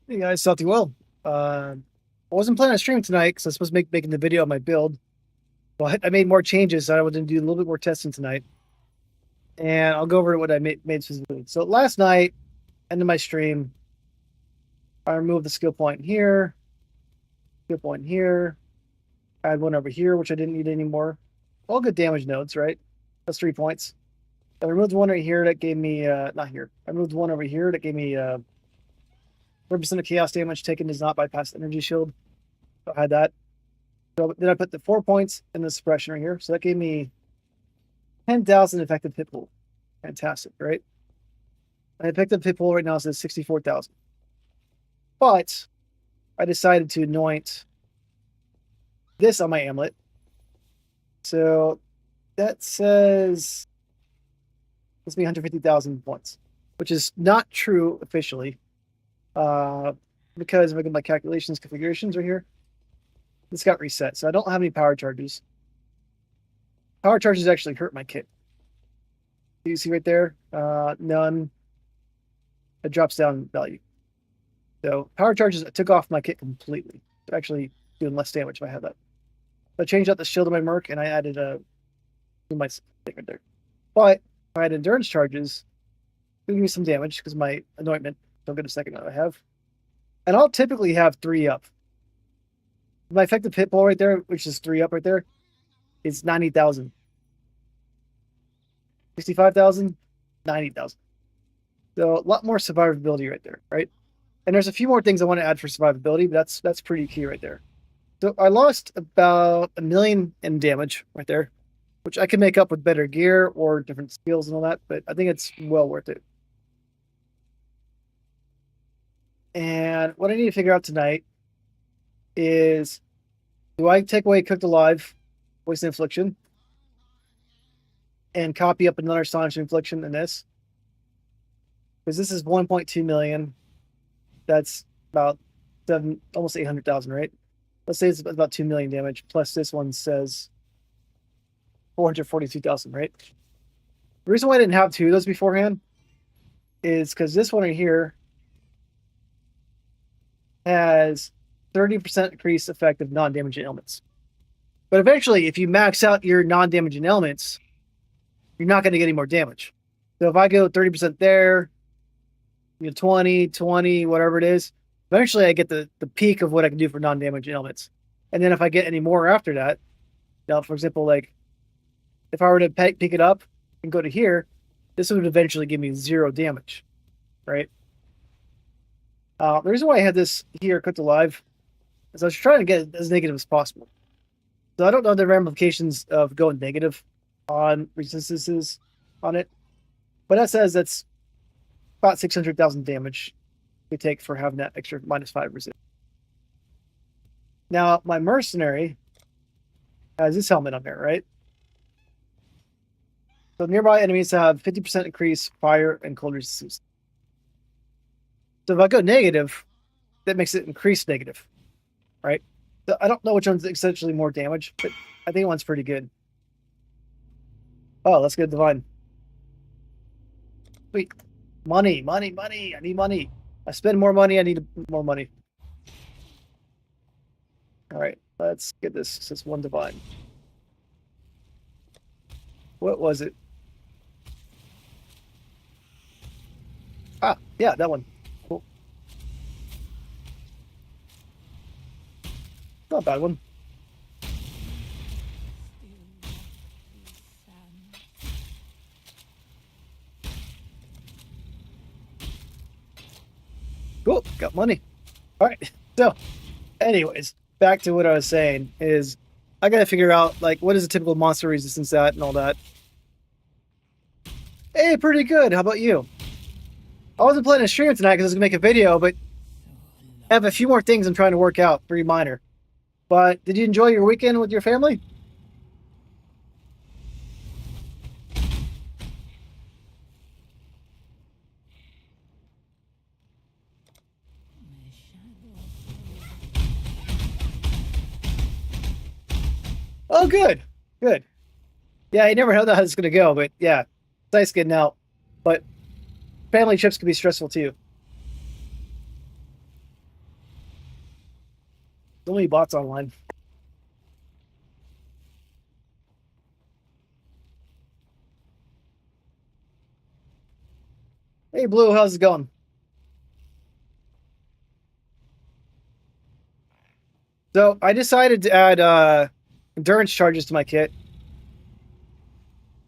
Hey guys, Salty well. I wasn't planning on streaming tonight because I was supposed to making the video on my build, but I made more changes, so I wanted to do a little bit more testing tonight. And I'll go over what I made specifically. So last night, end of my stream, I removed the skill point here, skill point here. I had one over here, which I didn't need anymore. All good damage nodes, right? That's 3 points. I removed one right here that gave me not here. I removed one over here that gave me 4% of chaos damage taken does not bypass the energy shield. So I had that. So then I put the 4 points in the suppression right here. So that gave me 10,000 effective hit pool. Fantastic, right? My effective hit pool right now says 64,000. But I decided to anoint this on my amulet. So that says it's me 150,000 points, which is not true officially. Because if I get my calculations configurations right here, this got reset. So I don't have any power charges. Power charges actually hurt my kit. Do you see right there? None. It drops down value. So power charges, I took off my kit completely. They're actually doing less damage if I have that. I changed out the shield of my merc and I added a my thing right there. But if I had endurance charges, it'll give me some damage because my anointment, don't get a second that I have. And I'll typically have 3 up. My effective hit pool right there, which is 3 up right there, is 90,000. 65,000, 90,000. So a lot more survivability right there, right? And there's a few more things I want to add for survivability, but that's pretty key right there. So I lost about 1 million in damage right there, which I can make up with better gear or different skills and all that, but I think it's well worth it. And what I need to figure out tonight is, do I take away Cooked Alive, Poison Infliction, and copy up another Astonishing Infliction in this? Because this is 1.2 million. That's about almost 800,000, right? Let's say it's about 2 million damage, plus this one says 442,000, right? The reason why I didn't have 2 of those beforehand is because this one right here has 30% increased effective non-damaging elements. But eventually, if you max out your non-damaging elements, you're not going to get any more damage. So if I go 30% there, 20, 20, whatever it is, eventually I get the peak of what I can do for non-damaging elements. And then if I get any more after that, now, for example, like if I were to pick it up and go to here, this would eventually give me 0 damage, right? The reason why I had this here cooked alive is I was trying to get it as negative as possible. So I don't know the ramifications of going negative on resistances on it, but that says that's about 600,000 damage we take for having that extra -5 resist. Now, my mercenary has this helmet on there, right? So nearby enemies have 50% increase fire and cold resistance. So if I go negative, that makes it increase negative, right? So I don't know which one's essentially more damage, but I think one's pretty good. Oh, let's get divine. Sweet. Money, money, money. I need money. I spend more money. I need more money. All right, let's get this. This is 1 divine. What was it? Ah, yeah, that one. Cool. Not a bad one. Cool, got money. All right, so anyways, back to what I was saying is I got to figure out like what is a typical monster resistance at and all that. Hey, pretty good. How about you? I wasn't planning to stream tonight because I was gonna make a video, but I have a few more things I'm trying to work out, pretty minor. But did you enjoy your weekend with your family? Oh, good, good. Yeah, I never know how it's gonna go, but yeah, it's nice getting out. But family trips can be stressful too. So many bots online. Hey, Blue, how's it going? So I decided to add endurance charges to my kit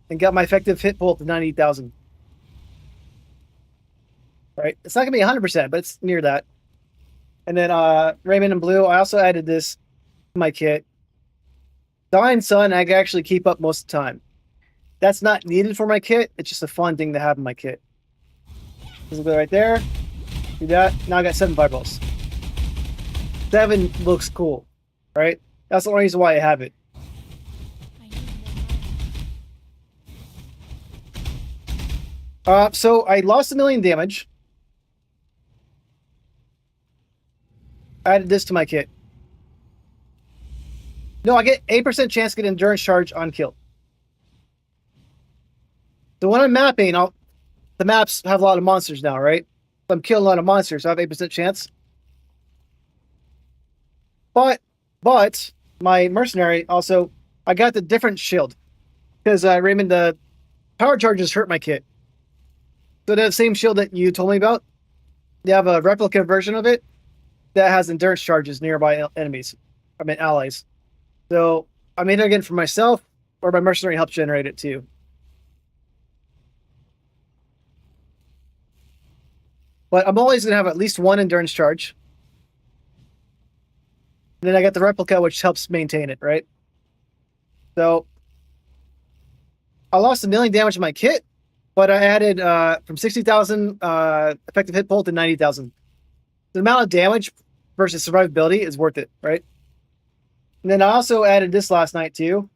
and got my effective hit pool to 90,000. Right? It's not gonna be 100%, but it's near that. And then Raymond and Blue, I also added this to my kit. Dying Sun, I can actually keep up most of the time. That's not needed for my kit. It's just a fun thing to have in my kit. This will go right there. Do that. Now I got 7 fireballs. 7 looks cool, right? That's the only reason why I have it. So I lost 1,000,000 damage. I added this to my kit. No, I get 8% chance to get endurance charge on kill. So when I'm mapping, the maps have a lot of monsters now, right? So I'm killing a lot of monsters, so I have 8% chance. But my mercenary also, I got the different shield because Raymond, the power charges hurt my kit. So the same shield that you told me about, they have a replica version of it that has endurance charges nearby enemies. I mean allies. So I made it again for myself, or my mercenary helps generate it too. But I'm always gonna have at least 1 endurance charge. And then I got the replica, which helps maintain it, right? So I lost 1,000,000 damage to my kit, but I added from 60,000 effective hit pool to 90,000. The amount of damage versus survivability is worth it, right? And then I also added this last night too,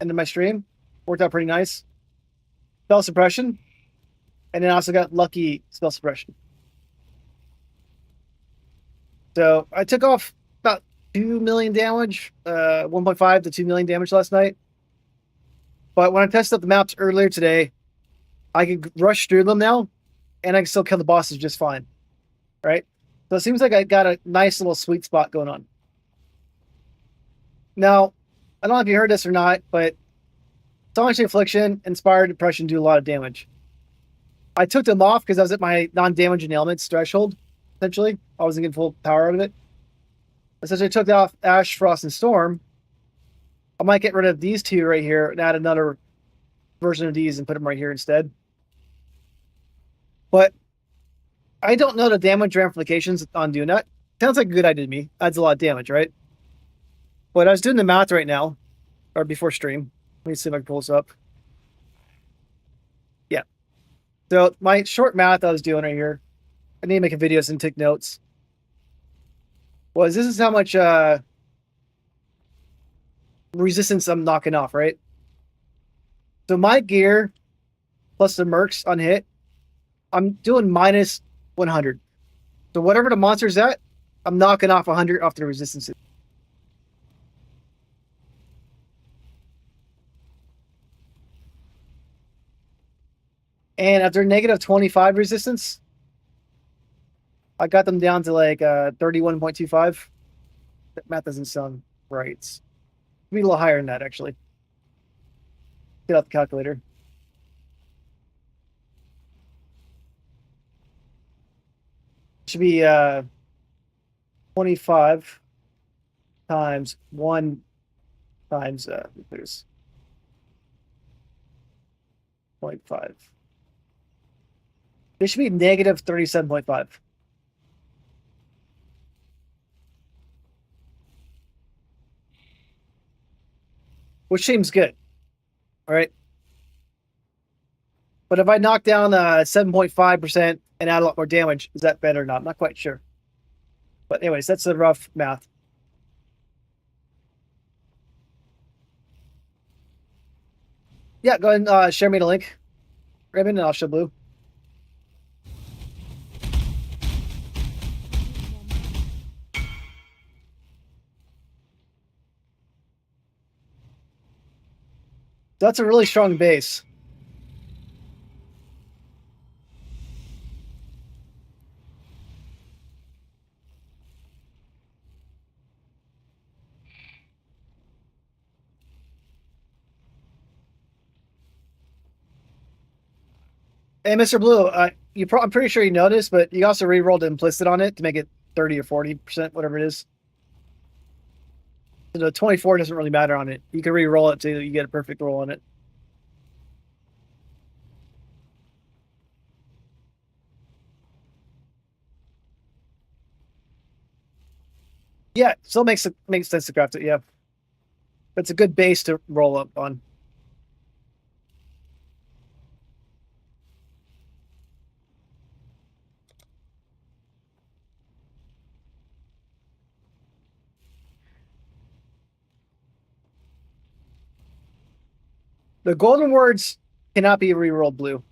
into my stream. Worked out pretty nice. Spell suppression, and then I also got lucky spell suppression. So I took off about 2,000,000 damage, 1.5 to 2,000,000 damage last night. But when I tested up the maps earlier today, I could rush through them now, and I can still kill the bosses just fine, right? So it seems like I got a nice little sweet spot going on. Now, I don't know if you heard this or not, but Astonishing Affliction, Inspired Depression do a lot of damage. I took them off because I was at my non-damaging elements threshold, essentially. I wasn't getting full power out of it. Essentially, I took off Ash, Frost, and Storm. I might get rid of these 2 right here and add another version of these and put them right here instead. But I don't know the damage ramifications on doing that. Sounds like a good idea to me. Adds a lot of damage, right? But I was doing the math right now, or before stream. Let me see if I can pull this up. Yeah. So my short math I was doing right here, I need to make a video and take notes. Was this is how much resistance I'm knocking off, right? So my gear plus the mercs on hit, I'm doing minus 100. So whatever the monster's at, I'm knocking off 100 off the resistances. And after negative 25 resistance, I got them down to like 31.25. That math doesn't sound right. It's be a little higher than that, actually. Get out the calculator. Should be 25 times 1 times there's 0.5. This should be negative 37.5. Which seems good. All right. But if I knock down 7.5% and add a lot more damage, is that better or not? I'm not quite sure. But anyways, that's the rough math. Yeah, go ahead and share me the link, Raymond, and I'll show Blue. That's a really strong base. Hey, Mr. Blue, I'm pretty sure you noticed, but you also re-rolled implicit on it to make it 30 or 40%, whatever it is. So the 24 doesn't really matter on it. You can re-roll it till you get a perfect roll on it. Yeah, still makes sense to craft it. Yeah, it's a good base to roll up on. The golden words cannot be re-rolled blue.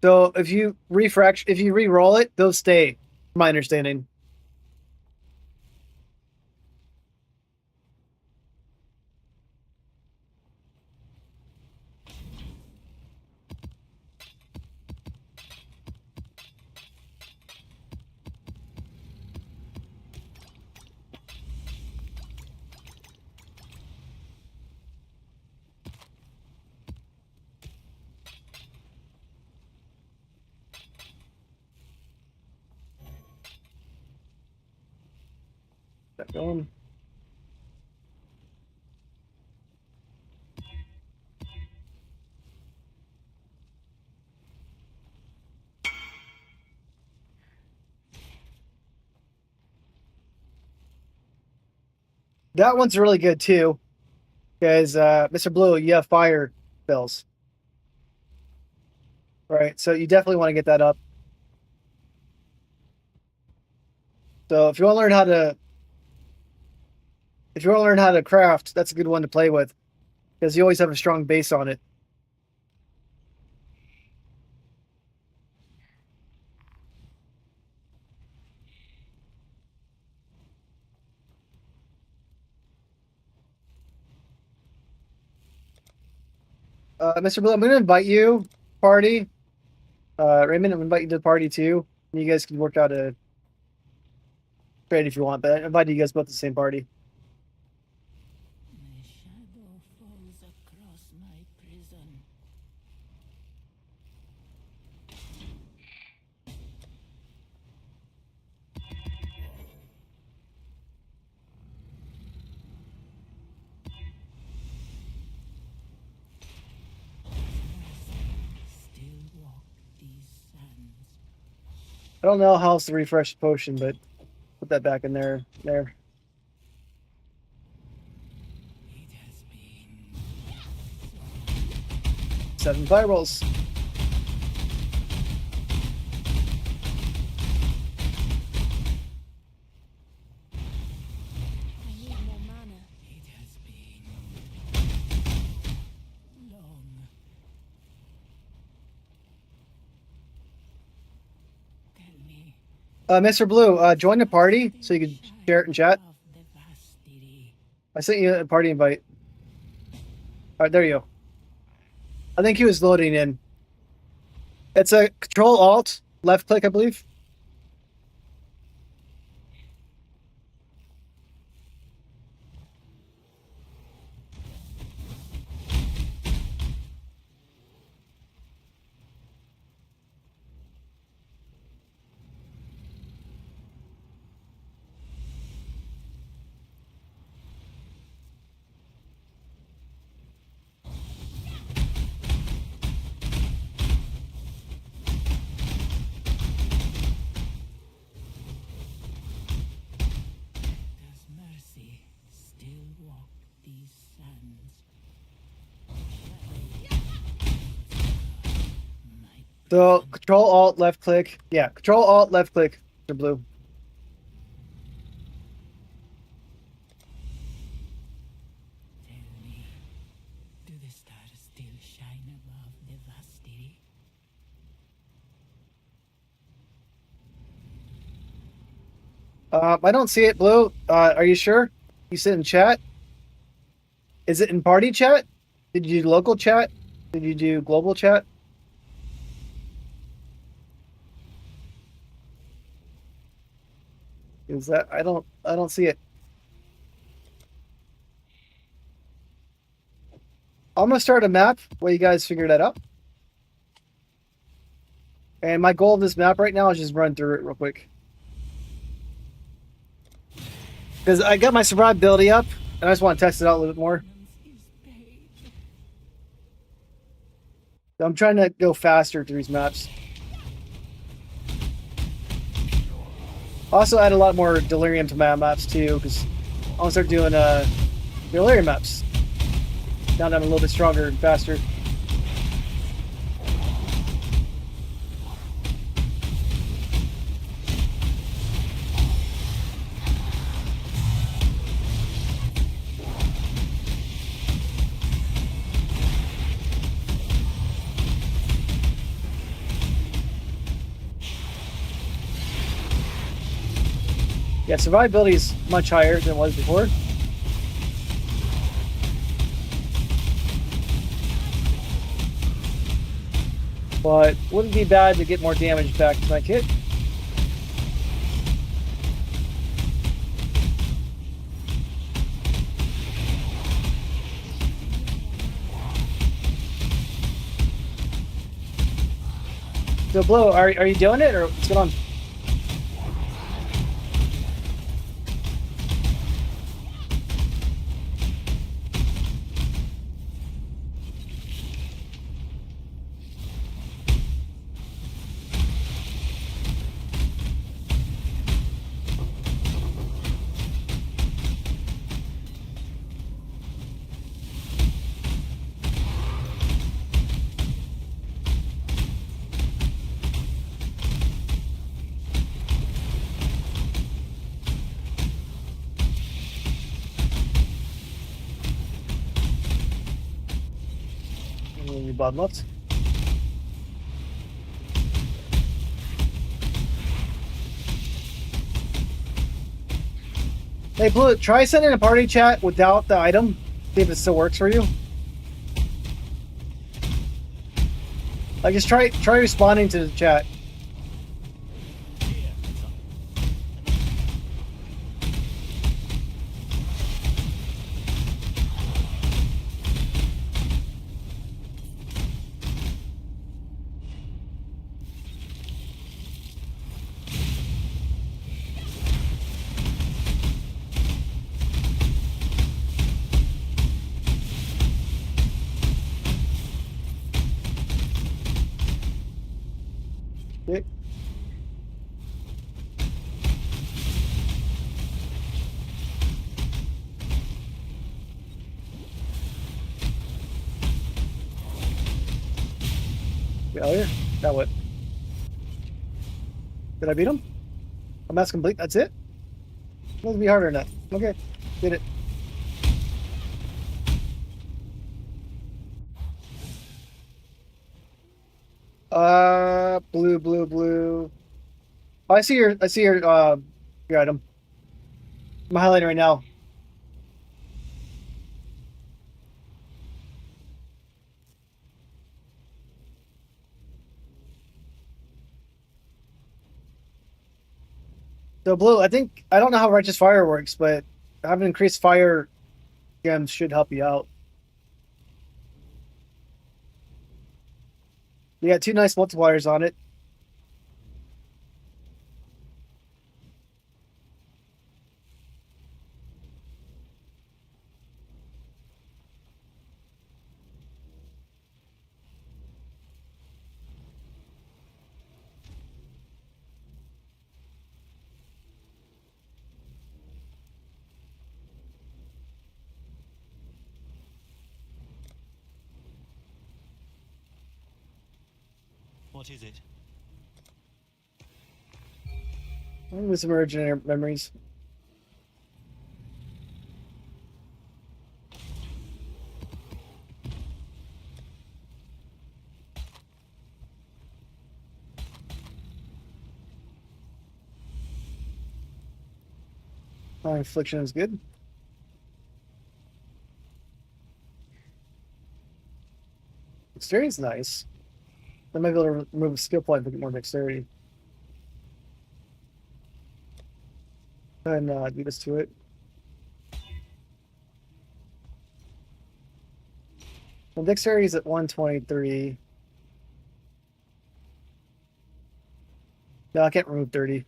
So if you if you re-roll it, they'll stay. From my understanding. That going. That one's really good too, because Mr. Blue, you have fire spells, right? So you definitely want to get that up. So if you want to learn how to, if you want to learn how to craft, that's a good one to play with, because you always have a strong base on it. Mr. Blue, I'm going to invite you party. Raymond, I'm going to invite you to the party too. And you guys can work out a trade if you want, but I invite you guys both to the same party. My shadow falls across my prison. Still walk these sands. I don't know how else to refresh the potion, but put that back in there. There. It has been 7 firewalls. I need more mana. It has been long. Tell me. Mr. Blue, join the party so you can share it in chat. Of the vastity. I sent you a party invite. All right, there you go. I think he was loading in. It's a Control Alt left click, I believe. Does mercy still walk these sands? My So Control Alt left click. Yeah, Control Alt left click. Mr. Blue. tell me. Do the stars still shine above the vastity? I don't see it, Blue. Are you sure? You sit in chat. Is it in party chat? Did you do local chat? Did you do global chat? Is that I don't see it. I'm gonna start a map while you guys figure that out. And my goal of this map right now is just run through it real quick. Because I got my survivability up, and I just want to test it out a little bit more. I'm trying to go faster through these maps. Also add a lot more delirium to my maps too, because I want to start doing delirium maps. Now that I'm a little bit stronger and faster. Yeah, survivability is much higher than it was before. But wouldn't be bad to get more damage back to my kit. So, Blow, are you doing it, or what's going on? Bottom left. Hey, Blue, try sending a party chat without the item. See if it still works for you. Like, just try responding to the chat. Okay. Failure. Now what? Did I beat him? I'm that's complete. That's it? Must be harder than that. Okay. Did it. Blue, blue, blue. Oh, I see your item. I'm highlighting right now. So blue, I think I don't know how righteous fire works, but having increased fire gems should help you out. You got two nice multipliers on it. What is it? With some original memories. Infliction is good. Dexterity is nice. I might be able to remove a skill point to get more dexterity. Go ahead and do this to it. Well, dexterity is at 123. No, I can't remove 30.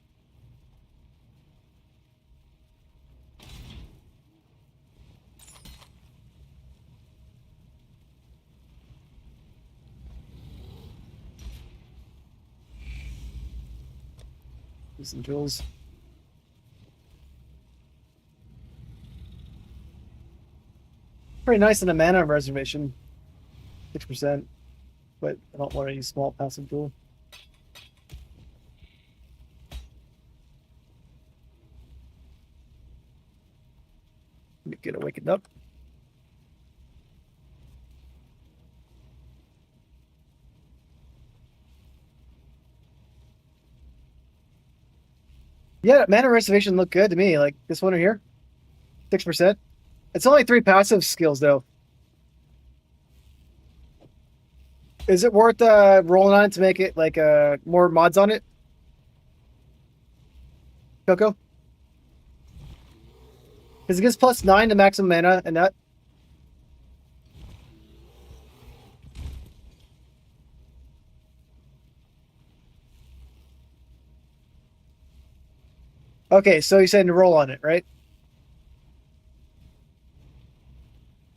Some jewels. Pretty nice in a mana reservation. 6%. But I don't want to use small passive jewel. Get awakened up. Yeah, mana reservation looked good to me. Like this one right here, 6%. It's only 3 passive skills though. Is it worth rolling on it to make it like more mods on it? Coco? Because it gives +9 to maximum mana and that. Okay, so you're saying to roll on it, right?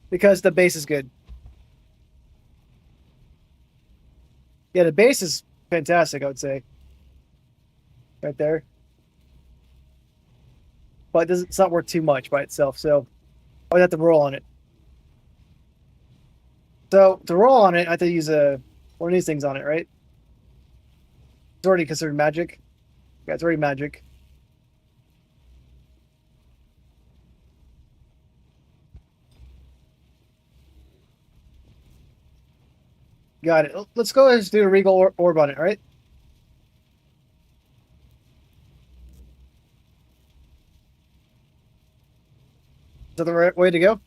Because the base is good. Yeah, the base is fantastic, I would say. Right there. But it's not worth too much by itself, so I would have to roll on it. So to roll on it, I have to use one of these things on it, right? It's already considered magic. Yeah, it's already magic. Got it. Let's go ahead and do a regal orb on it, right? Is that the right way to go?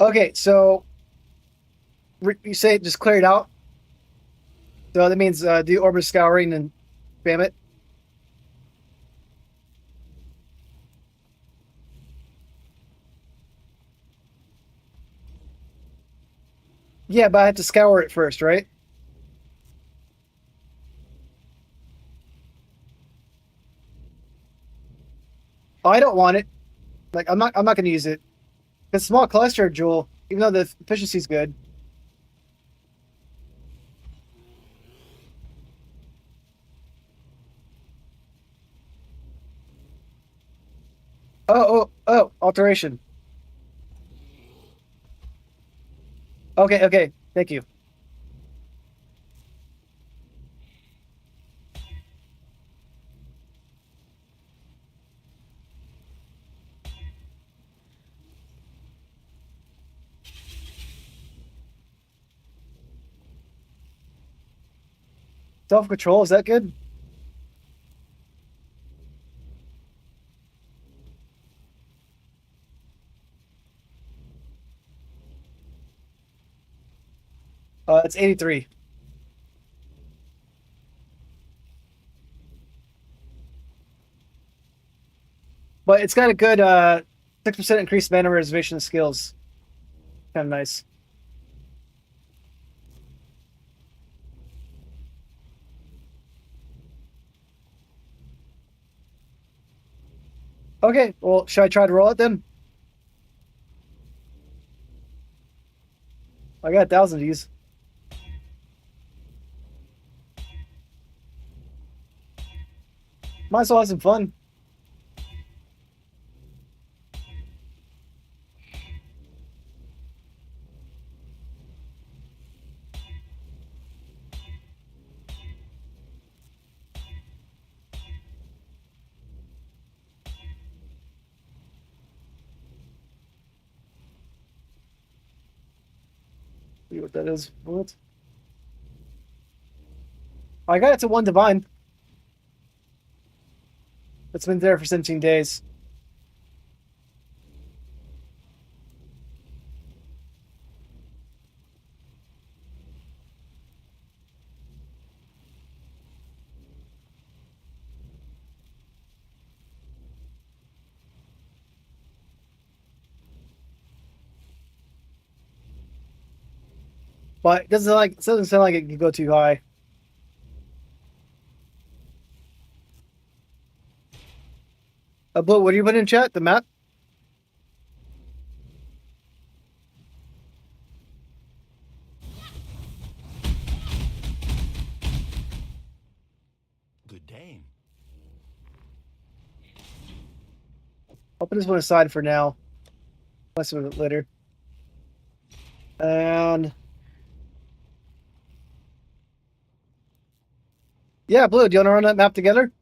Okay, so you say just clear it out. So that means do orbit scouring and spam it. Yeah, but I have to scour it first, right? Oh, I don't want it. Like I'm not gonna use it. It's small cluster jewel, even though the efficiency's good. Oh, alteration. Okay, thank you. Self control, is that good? It's 83. But it's got a good 6% increased mana reservation skills. Kind of nice. Okay, well, should I try to roll it then? I got 1,000 of these. Might as well have some fun. See what that is. What? I got it to 1 divine. It's been there for 17 days. but it doesn't sound like it can go too high. But what do you put in chat? The map? Good dame. I'll put this one aside for now. Mess with it later. And yeah, Blue, do you want to run that map together?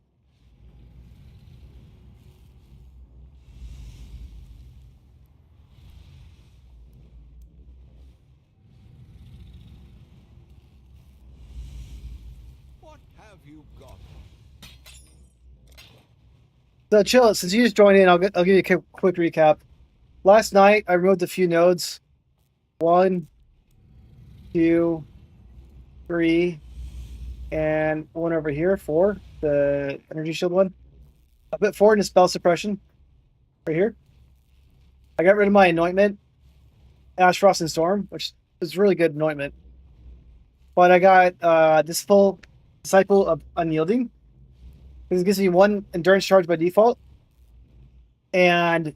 What have you got? So chill. Since you just joined in, I'll give you a quick recap. Last night I removed a few nodes. 1, 2, 3, and one over here, 4. The energy shield one. I put 4 into spell suppression. Right here. I got rid of my anointment, Ash, Frost, and Storm, which is really good anointment. But I got this full Disciple of Unyielding. This gives me 1 endurance charge by default. And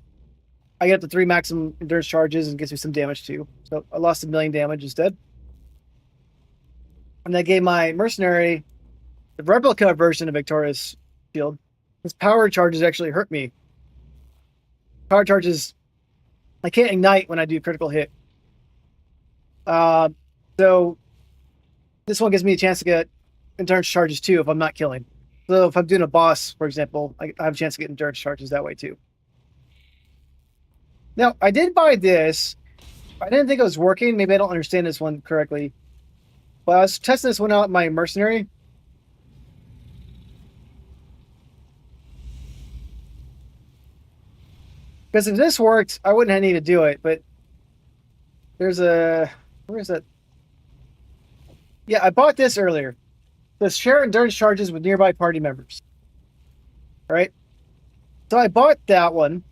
I get up to 3 maximum endurance charges and gives me some damage too. So I lost 1,000,000 damage instead. And I gave my mercenary the replica version of Victoria's Shield. His power charges actually hurt me. Power charges, I can't ignite when I do critical hit. So this one gives me a chance to get endurance charges too if I'm not killing. So if I'm doing a boss, for example, I have a chance to get endurance charges that way too. Now, I did buy this. I didn't think it was working. Maybe I don't understand this one correctly. But I was testing this one out in my mercenary. Because if this worked, I wouldn't have needed to do it. But there's a... Where is that? Yeah, I bought this earlier. The share endurance charges with nearby party members. All right? So I bought that one.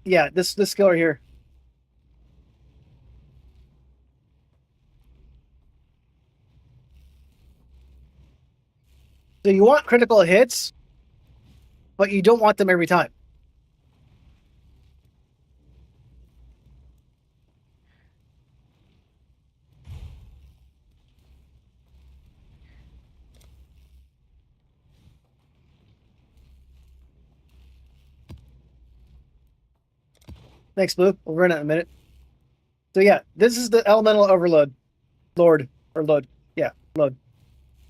Yeah, this skill right here. So you want critical hits, but you don't want them every time. Thanks, Blue. We'll run it in a minute. So yeah, this is the elemental overload. Load. Yeah, load.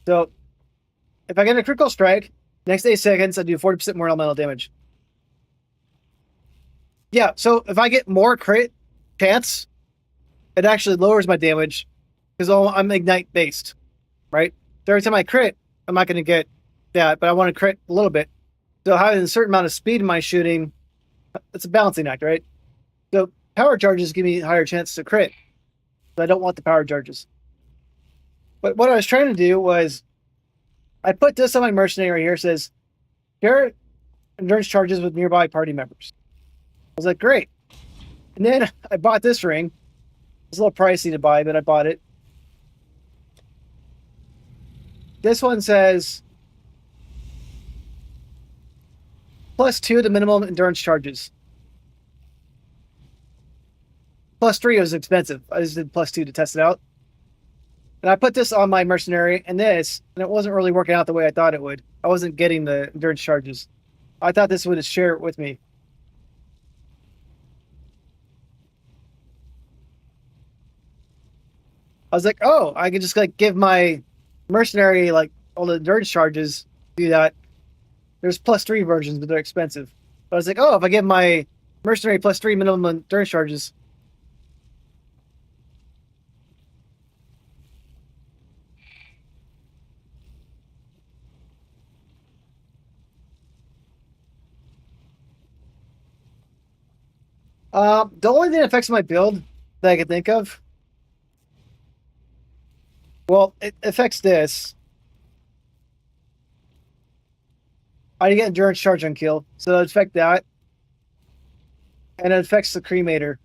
So if I get a critical strike, next 8 seconds, I do 40% more elemental damage. Yeah, so if I get more crit chance, it actually lowers my damage because I'm ignite based, right? So every time I crit, I'm not going to get that, but I want to crit a little bit. So having a certain amount of speed in my shooting, it's a balancing act, right? So power charges give me a higher chance to crit. But I don't want the power charges. But what I was trying to do was I put this on my mercenary right here. It says, share endurance charges with nearby party members. I was like, great. And then I bought this ring. It's a little pricey to buy, but I bought it. This one says +2 to minimum endurance charges. +3 was expensive. I just did +2 to test it out. And I put this on my mercenary and this, and it wasn't really working out the way I thought it would. I wasn't getting the endurance charges. I thought this would share it with me. I was like, oh, I could just like give my mercenary like all the endurance charges, do that. There's +3 versions, but they're expensive. But I was like, oh, if I give my mercenary +3 minimum endurance charges. The only thing that affects my build that I can think of, well, it affects this. I get endurance charge on kill, so it'll affect that. And it affects the cremator.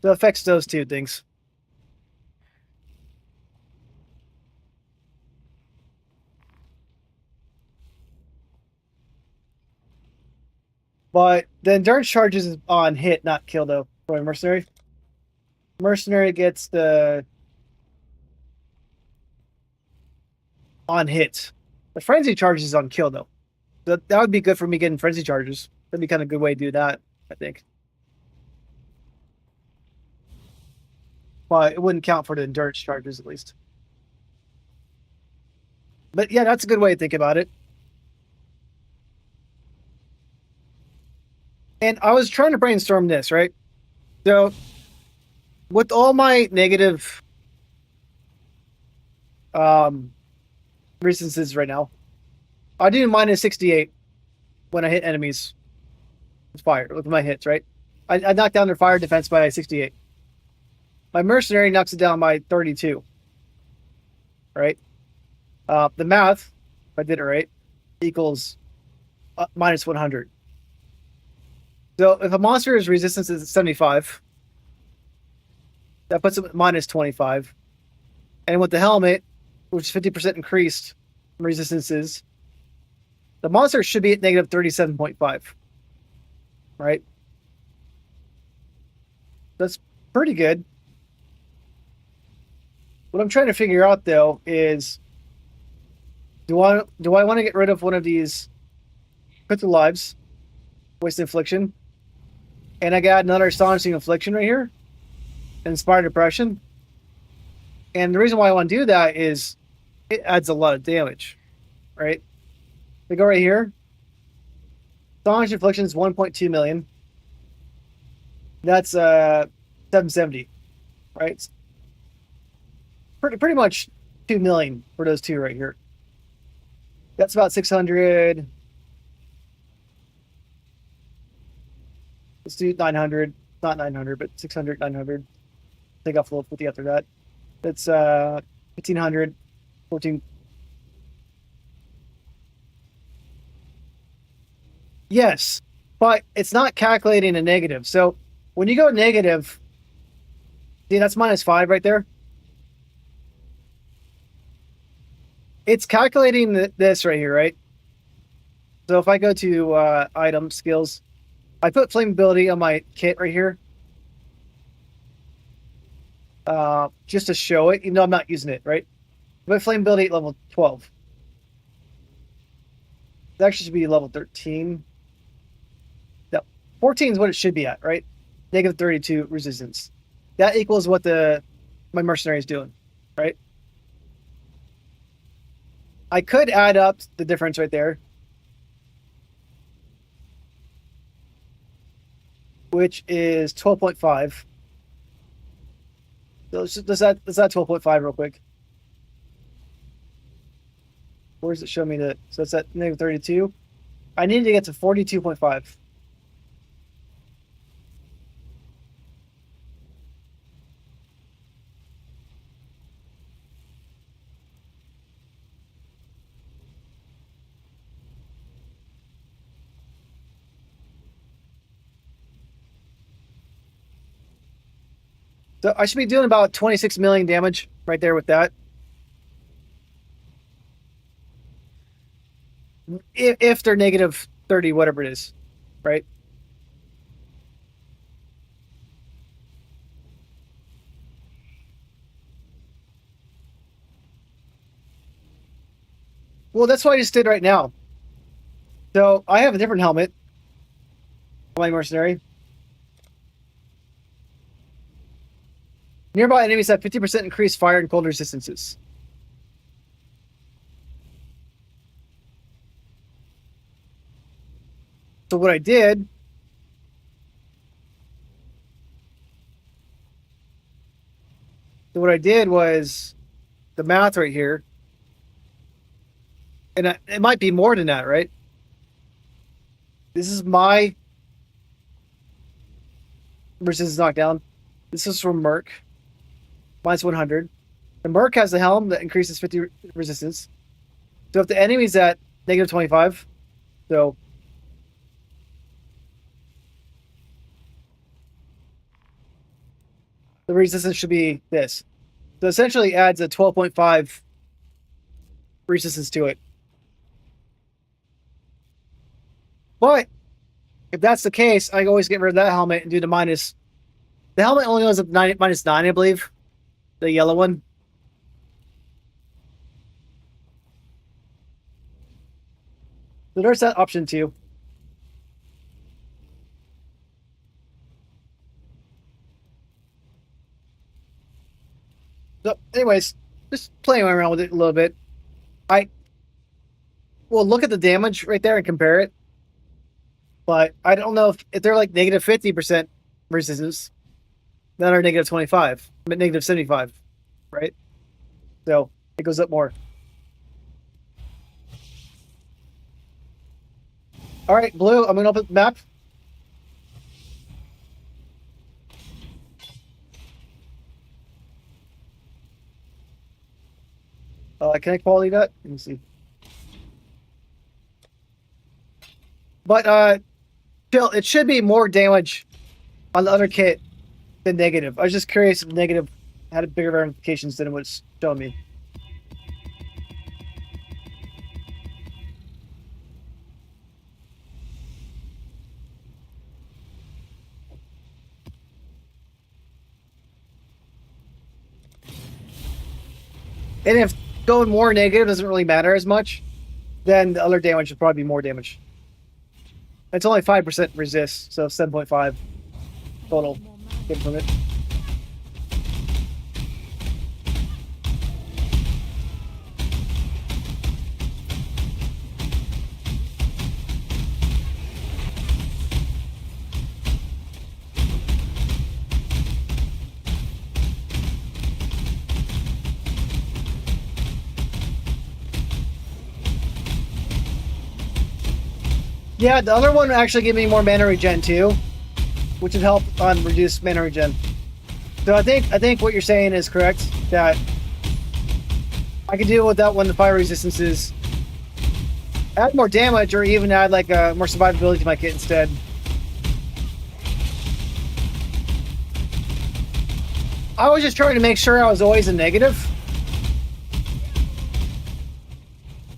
So it affects those two things. But the endurance charges is on hit, not kill, though, for a mercenary. Mercenary gets the on hit. The frenzy charges is on kill, though. That would be good for me getting frenzy charges. That'd be kind of a good way to do that, I think. But it wouldn't count for the endurance charges, at least. But yeah, that's a good way to think about it. And I was trying to brainstorm this, right? So, with all my negative resistances right now, I do minus 68 when I hit enemies with fire, with my hits, right? I knock down their fire defense by 68. My mercenary knocks it down by 32, right? The math, if I did it right, equals minus 100. So if a monster's resistance is 75, that puts it at minus 25. And with the helmet, which is 50% increased resistances, the monster should be at negative 37.5. Right? That's pretty good. What I'm trying to figure out, though, is do I want to get rid of one of these critical lives, waste infliction, and I got another astonishing infliction right here, inspired depression. And the reason why I want to do that is it adds a lot of damage, right? We go right here. Astonishing infliction is 1.2 million. That's 770, right? Pretty much 2 million for those two right here. That's about 600. Let's do 900. Not 900, but 600, 900. Take off a little 50 after that. That's 1500, 14. Yes, but it's not calculating a negative. So when you go negative, see, that's minus 5 right there. It's calculating this right here, right? So if I go to item skills, I put flammability on my kit right here. Just to show it, even though I'm not using it, right? But flammability at level 12. It actually should be level 13. No, 14 is what it should be at, right? Negative 32 resistance. That equals what my mercenary is doing, right? I could add up the difference right there, which is 12.5. So does that 12.5 real quick? Where does it show me that? So it's at negative 32. I need to get to 42.5. So I should be doing about 26 million damage right there with that. If they're negative 30, whatever it is, right? Well, that's what I just did right now. So I have a different helmet. My mercenary. Nearby enemies have 50% increased fire and cold resistances. So what I did was the math right here. And it might be more than that, right? This is my resistance knockdown. This is from Merc. minus 100. The Merc has the helm that increases 50 resistance. So if the enemy's at negative 25, so the resistance should be this. So essentially adds a 12.5 resistance to it. But if that's the case, I always get rid of that helmet and do the minus. The helmet only goes up minus 9, I believe. The yellow one. So there's that option too. So, anyways, just playing around with it a little bit. I will look at the damage right there and compare it. But I don't know if they're like negative 50% resistance, then are negative 25, but negative 75, right? So it goes up more. All right, Blue, I'm going to open the map. Can I quality that? Let me see. But Jill, it should be more damage on the other kit than negative. I was just curious if negative had bigger ramifications than it was showing me. And if going more negative doesn't really matter as much, then the other damage should probably be more damage. It's only 5% resist, so 7.5 total get from it. Yeah, the other one actually gave me more mana regen too, which would help on reduced mana regen. So I think what you're saying is correct, that I can deal with that when the fire resistance is add more damage, or even add like more survivability to my kit instead. I was just trying to make sure I was always a negative.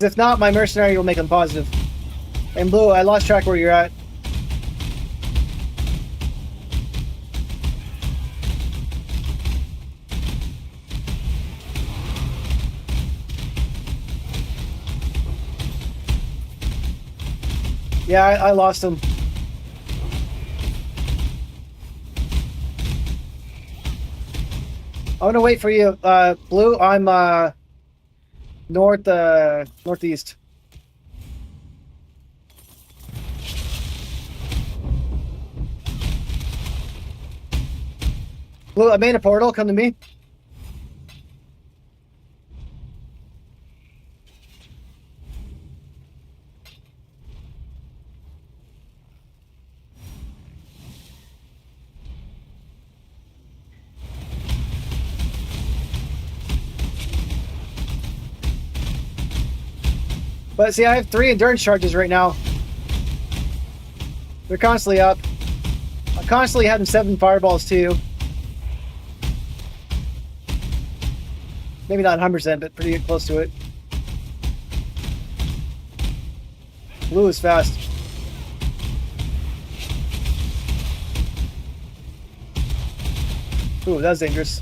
If not, my mercenary will make them positive. And Blue, I lost track where you're at. Yeah, I lost him. I'm gonna wait for you, Blue. I'm northeast. Blue, I made a portal. Come to me. But see, I have 3 endurance charges right now. They're constantly up. I'm constantly having 7 fireballs too. Maybe not 100%, but pretty close to it. Blue is fast. Ooh, that's dangerous.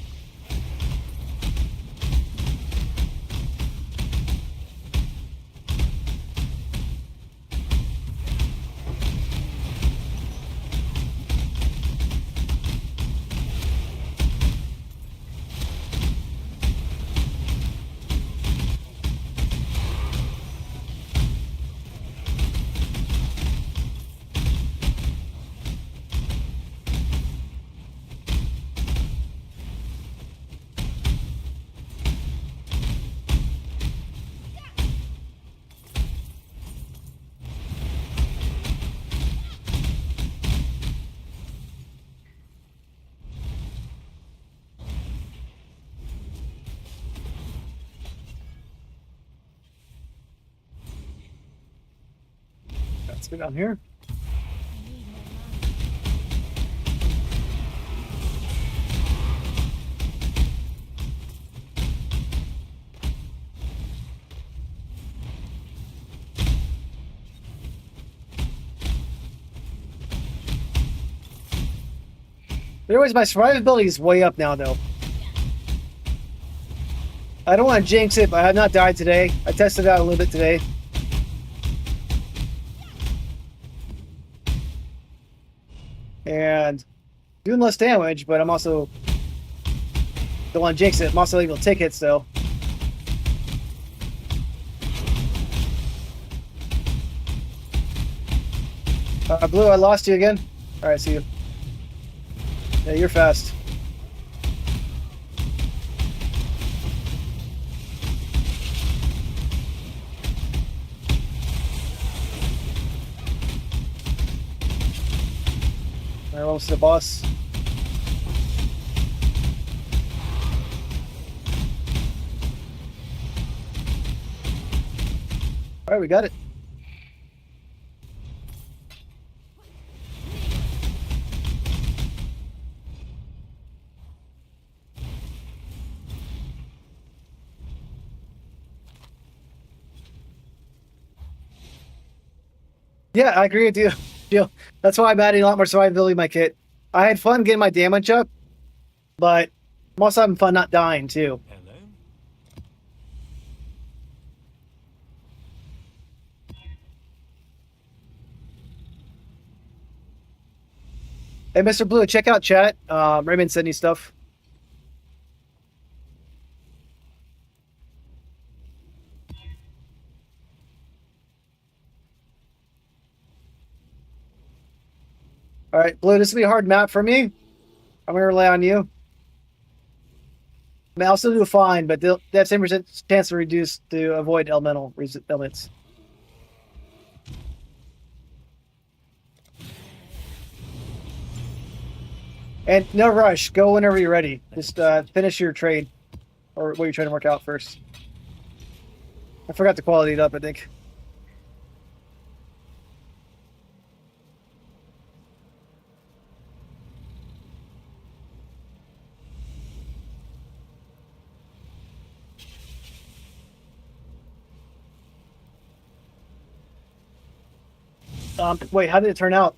Let's go down here. Anyways, my survivability is way up now, though. I don't want to jinx it, but I have not died today. I tested it out a little bit today. And doing less damage, but I'm also don't want to jinx it. I'm also able to take hits, though. Blue, I lost you again. All right, see you. Yeah, you're fast. All right, almost to the boss. All right, we got it. Yeah, I agree with you. Jill. That's why I'm adding a lot more survivability in my kit. I had fun getting my damage up, but I'm also having fun not dying too. Hello? Hey, Mr. Blue, check out chat. Raymond sent you stuff. All right, Blue, this will be a hard map for me. I'm going to rely on you. I mean, I'll still do fine, but they have 10% chance to reduce to avoid elemental elements. And no rush. Go whenever you're ready. Just finish your trade or what you're trying to work out first. I forgot to quality it up, I think. Wait, how did it turn out?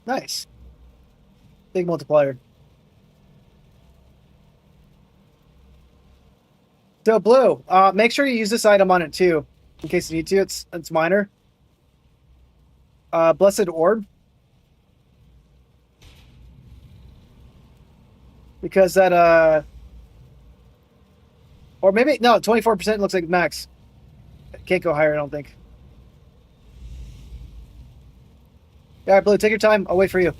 Nice. Big multiplier. So Blue, make sure you use this item on it too, in case you need to. It's minor. Blessed Orb. Because that or maybe no, 24% looks like max. Can't go higher, I don't think. All right, Blue, take your time. I'll wait for you.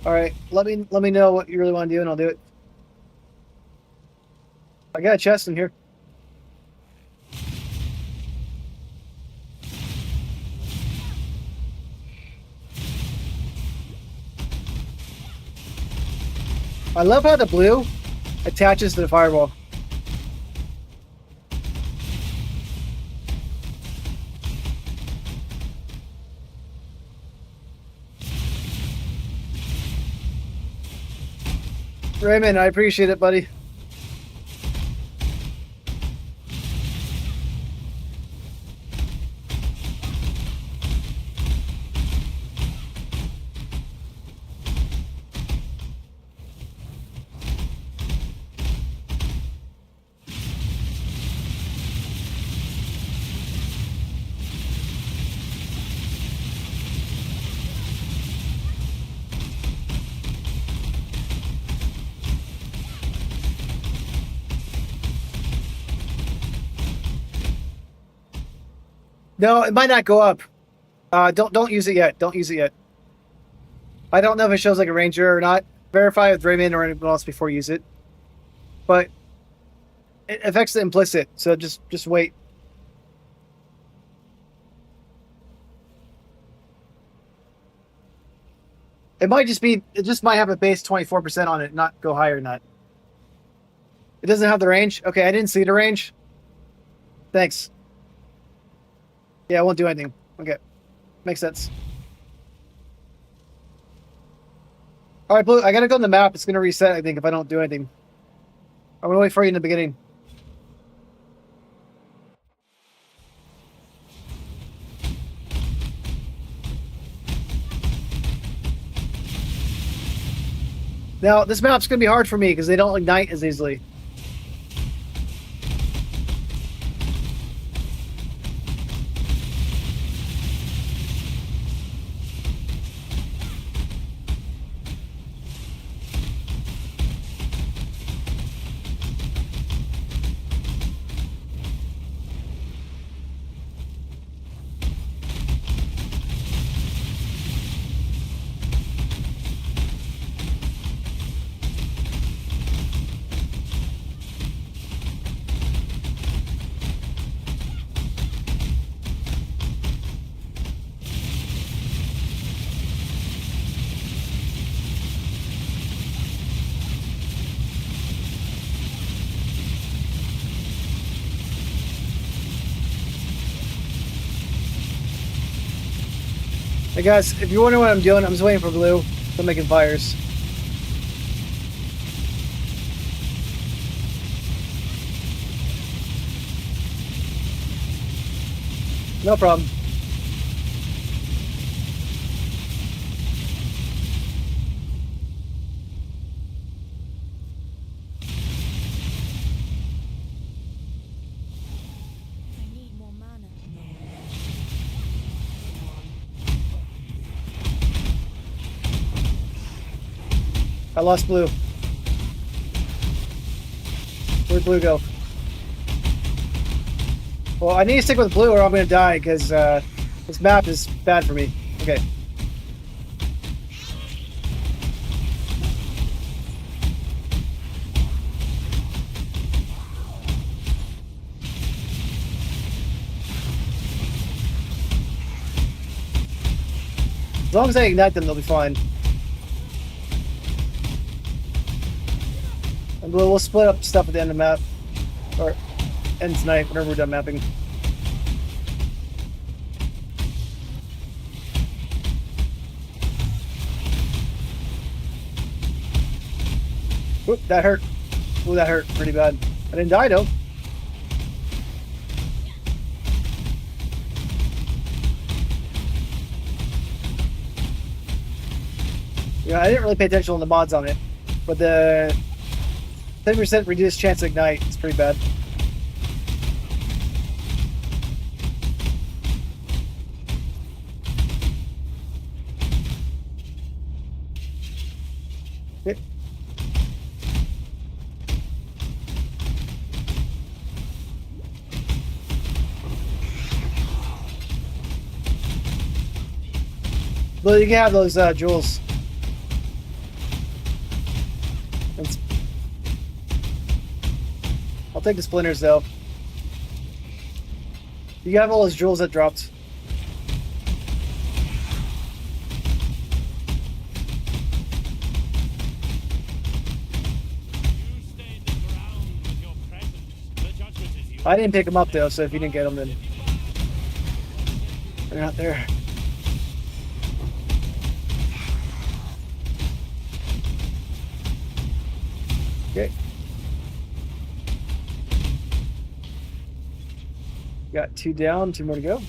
All right, let me know what you really want to do, and I'll do it. I got a chest in here. I love how the blue attaches to the fireball. Raymond, I appreciate it, buddy. No, it might not go up. Don't use it yet. Don't use it yet. I don't know if it shows like a ranger or not. Verify with Raymond or anyone else before you use it. But it affects the implicit, so just wait. It might just be, it just might have a base 24% on it, not go higher than that. It doesn't have the range? Okay, I didn't see the range. Thanks. Yeah, I won't do anything. Okay. Makes sense. All right, Blue, I gotta go on the map. It's gonna reset, I think, if I don't do anything. I'm gonna wait for you in the beginning. Now, this map's gonna be hard for me because they don't ignite as easily. Hey guys, if you're wondering what I'm doing, I'm just waiting for Blue. I'm making fires. No problem. I need more mana. I lost Blue. Where'd Blue go? Well, I need to stick with Blue or I'm gonna die because this map is bad for me. Okay. As long as I ignite them, they'll be fine. And we'll split up stuff at the end of the map. Or end tonight, whenever we're done mapping. Oop, that hurt. Ooh, that hurt pretty bad. I didn't die though. Yeah, I didn't really pay attention on the mods on it, but the 10% reduced chance to ignite is pretty bad. Okay. Well, you can have those jewels. I'll take the splinters though. You have all those jewels that dropped. You stained the ground with your presence. The judgment is yours. I didn't pick them up though, so if you didn't get them, then they're not there. Okay. Got 2 down, 2 more to go.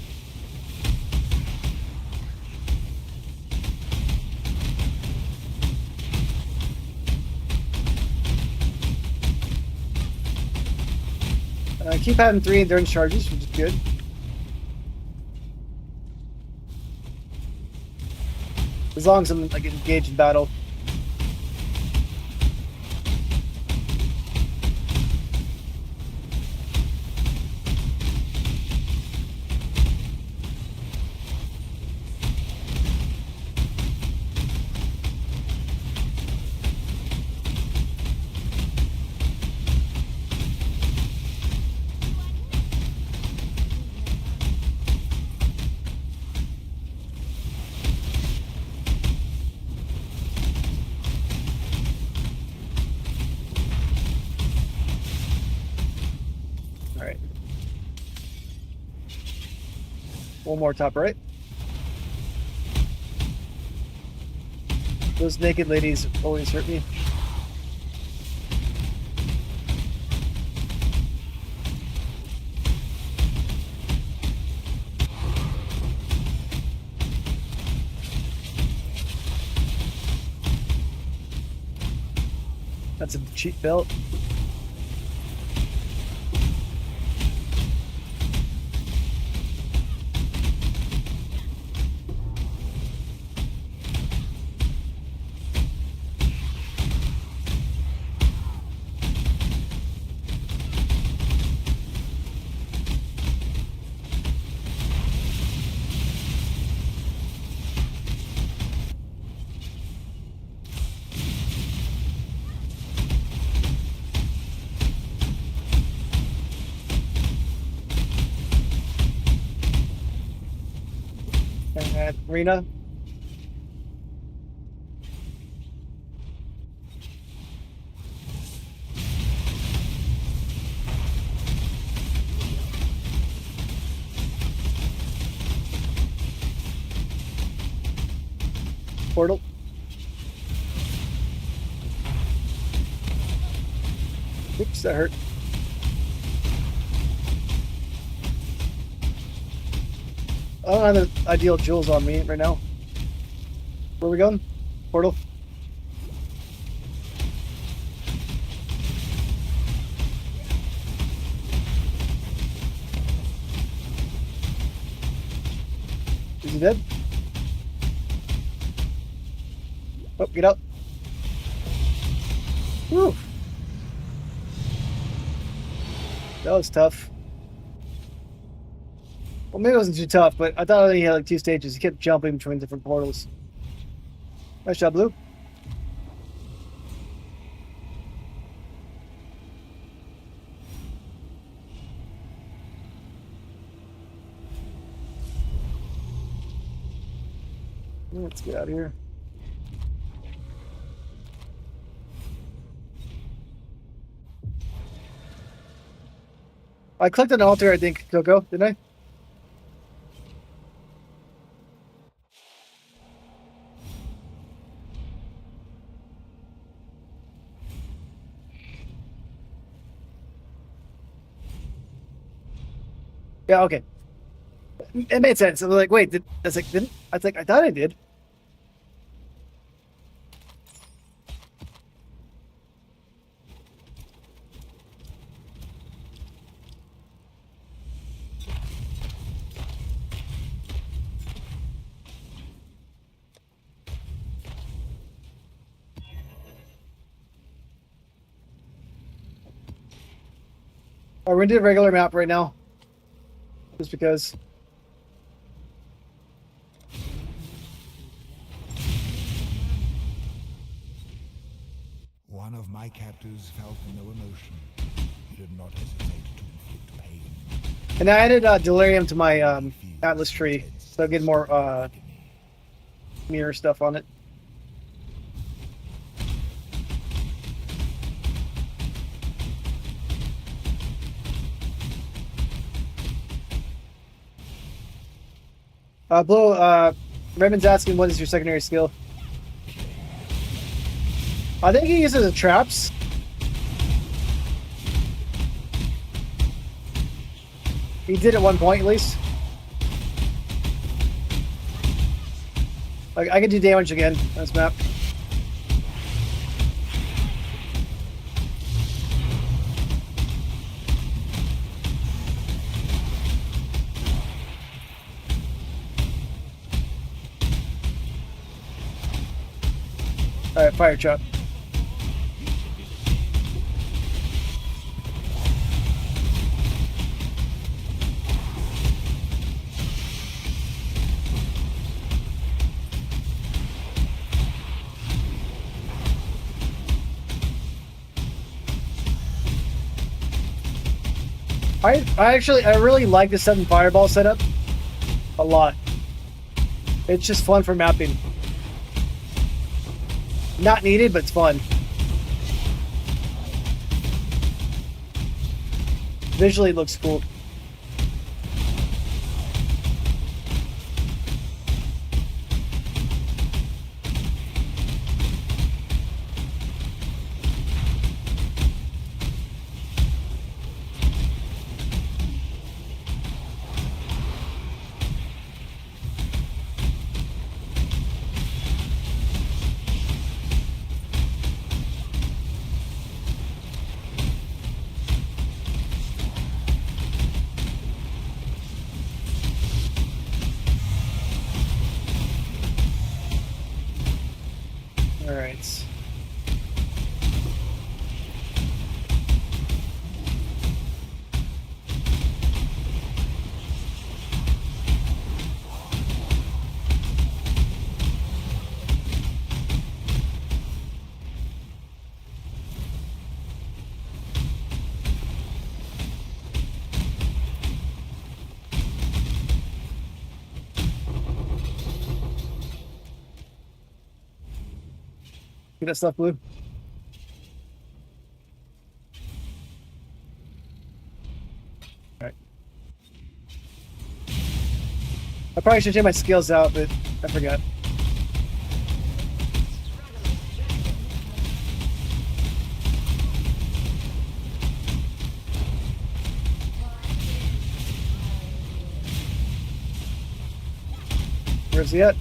Keep having 3 endurance charges, which is good. As long as I'm like engaged in battle. One more top right. Those naked ladies always hurt me. That's a cheap belt. And Rena. Portal. Oops, that hurt. I don't have the ideal jewels on me right now. Where are we going? Portal. Is he dead? Oh, get out. Whew. That was tough. Well, maybe it wasn't too tough, but I thought he had like 2 stages. He kept jumping between different portals. Nice job, Blue. Let's get out of here. I clicked an altar, I think, Coco, didn't I? Yeah, okay. It made sense. I was like, wait, didn't I think I thought I did. We're gonna do a regular map right now. Just because. One of my captors felt no emotion. He did not hesitate to inflict pain. And I added delirium to my Atlas tree, so I get more mirror stuff on it. Blue, Redmond's asking what is your secondary skill? I think he uses the traps. He did at one point at least. Like I can do damage again on this map. Alright, fire trap. I really like the 7 fireball setup a lot. It's just fun for mapping. Not needed, but it's fun. Visually, it looks cool. Get that stuff, Blue. Alright. I probably should take my skills out, but I forgot. Where's he at?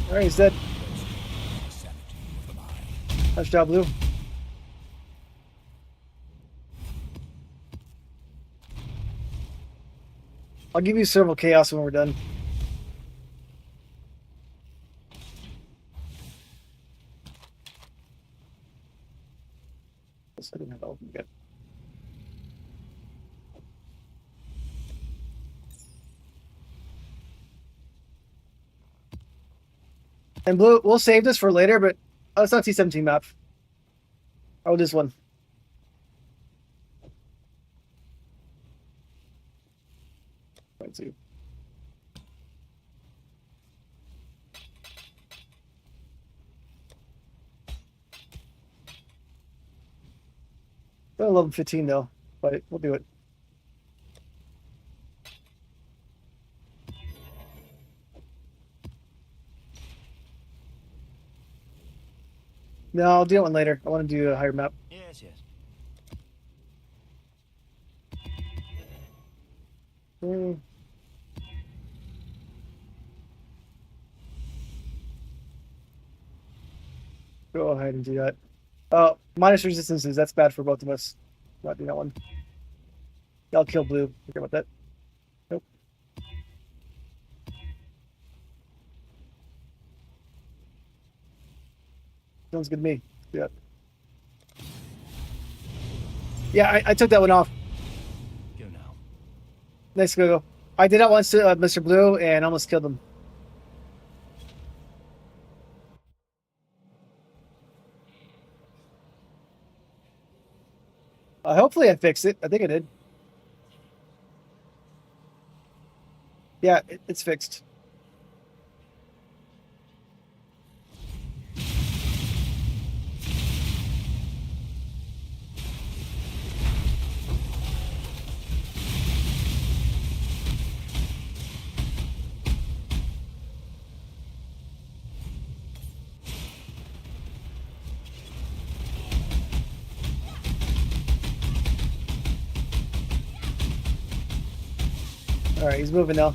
Alright, he's dead. Nice job, Blue. I'll give you several chaos when we're done. I didn't have that open yet. And Blue, we'll save this for later, but it's not T17 map. Oh, this one. Let's see. Still 11-15 though, but we'll do it. No, I'll do it one later. I want to do a higher map. Yes, yes. Hmm. Go ahead and do that. Oh, minus resistances. That's bad for both of us. Not doing that one. I'll kill Blue. Forget about that. Nope. Sounds good to me. Yeah. Yeah, I took that one off. Go now. Nice go. I did that once to Mr. Blue and almost killed him. Hopefully I fixed it. I think I did. Yeah, it's fixed. All right, he's moving now.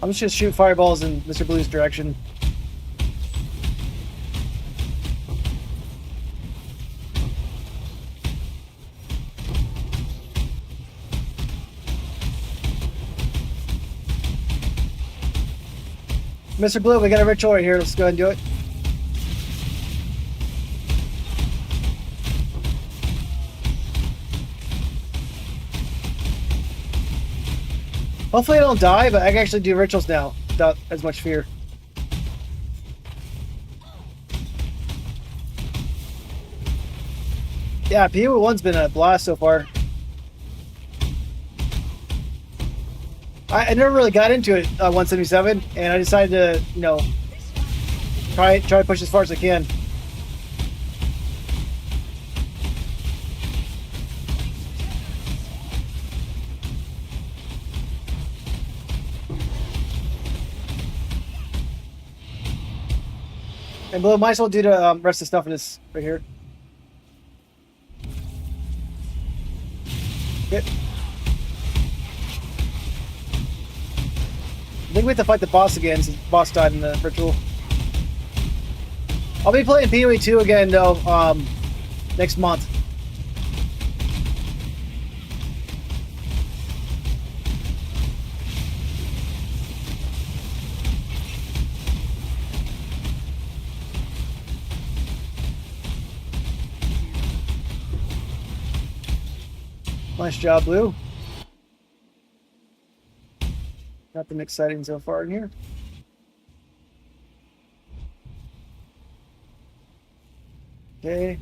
I'm just gonna shoot fireballs in Mr. Blue's direction. Mr. Blue, we got a ritual right here. Let's go ahead and do it. Hopefully I don't die, but I can actually do rituals now without as much fear. Yeah, PU1's been a blast so far. I never really got into it 177, and I decided to, you know, try to push as far as I can. And Blue, might as well do the rest of the stuff in this right here. Good. I think we have to fight the boss again since the boss died in the ritual. I'll be playing PoE 2 again though next month. Nice job, Blue. Nothing exciting so far in here. Okay.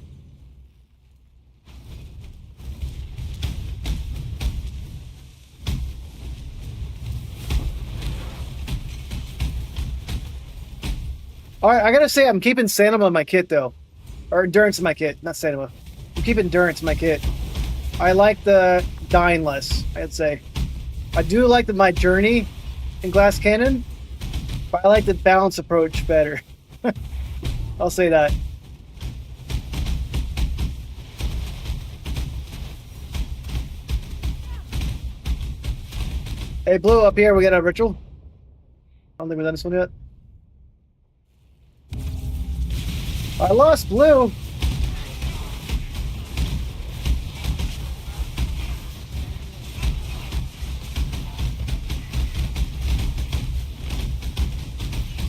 All right, I gotta say I'm keeping stamina in my kit though, or endurance in my kit, not stamina. I'm keeping endurance in my kit. I like the dying less. I'd say I do like my journey in Glass Cannon, but I like the balance approach better. I'll say that. Hey, Blue, up here, we got a ritual. I don't think we've done this one yet. I lost Blue.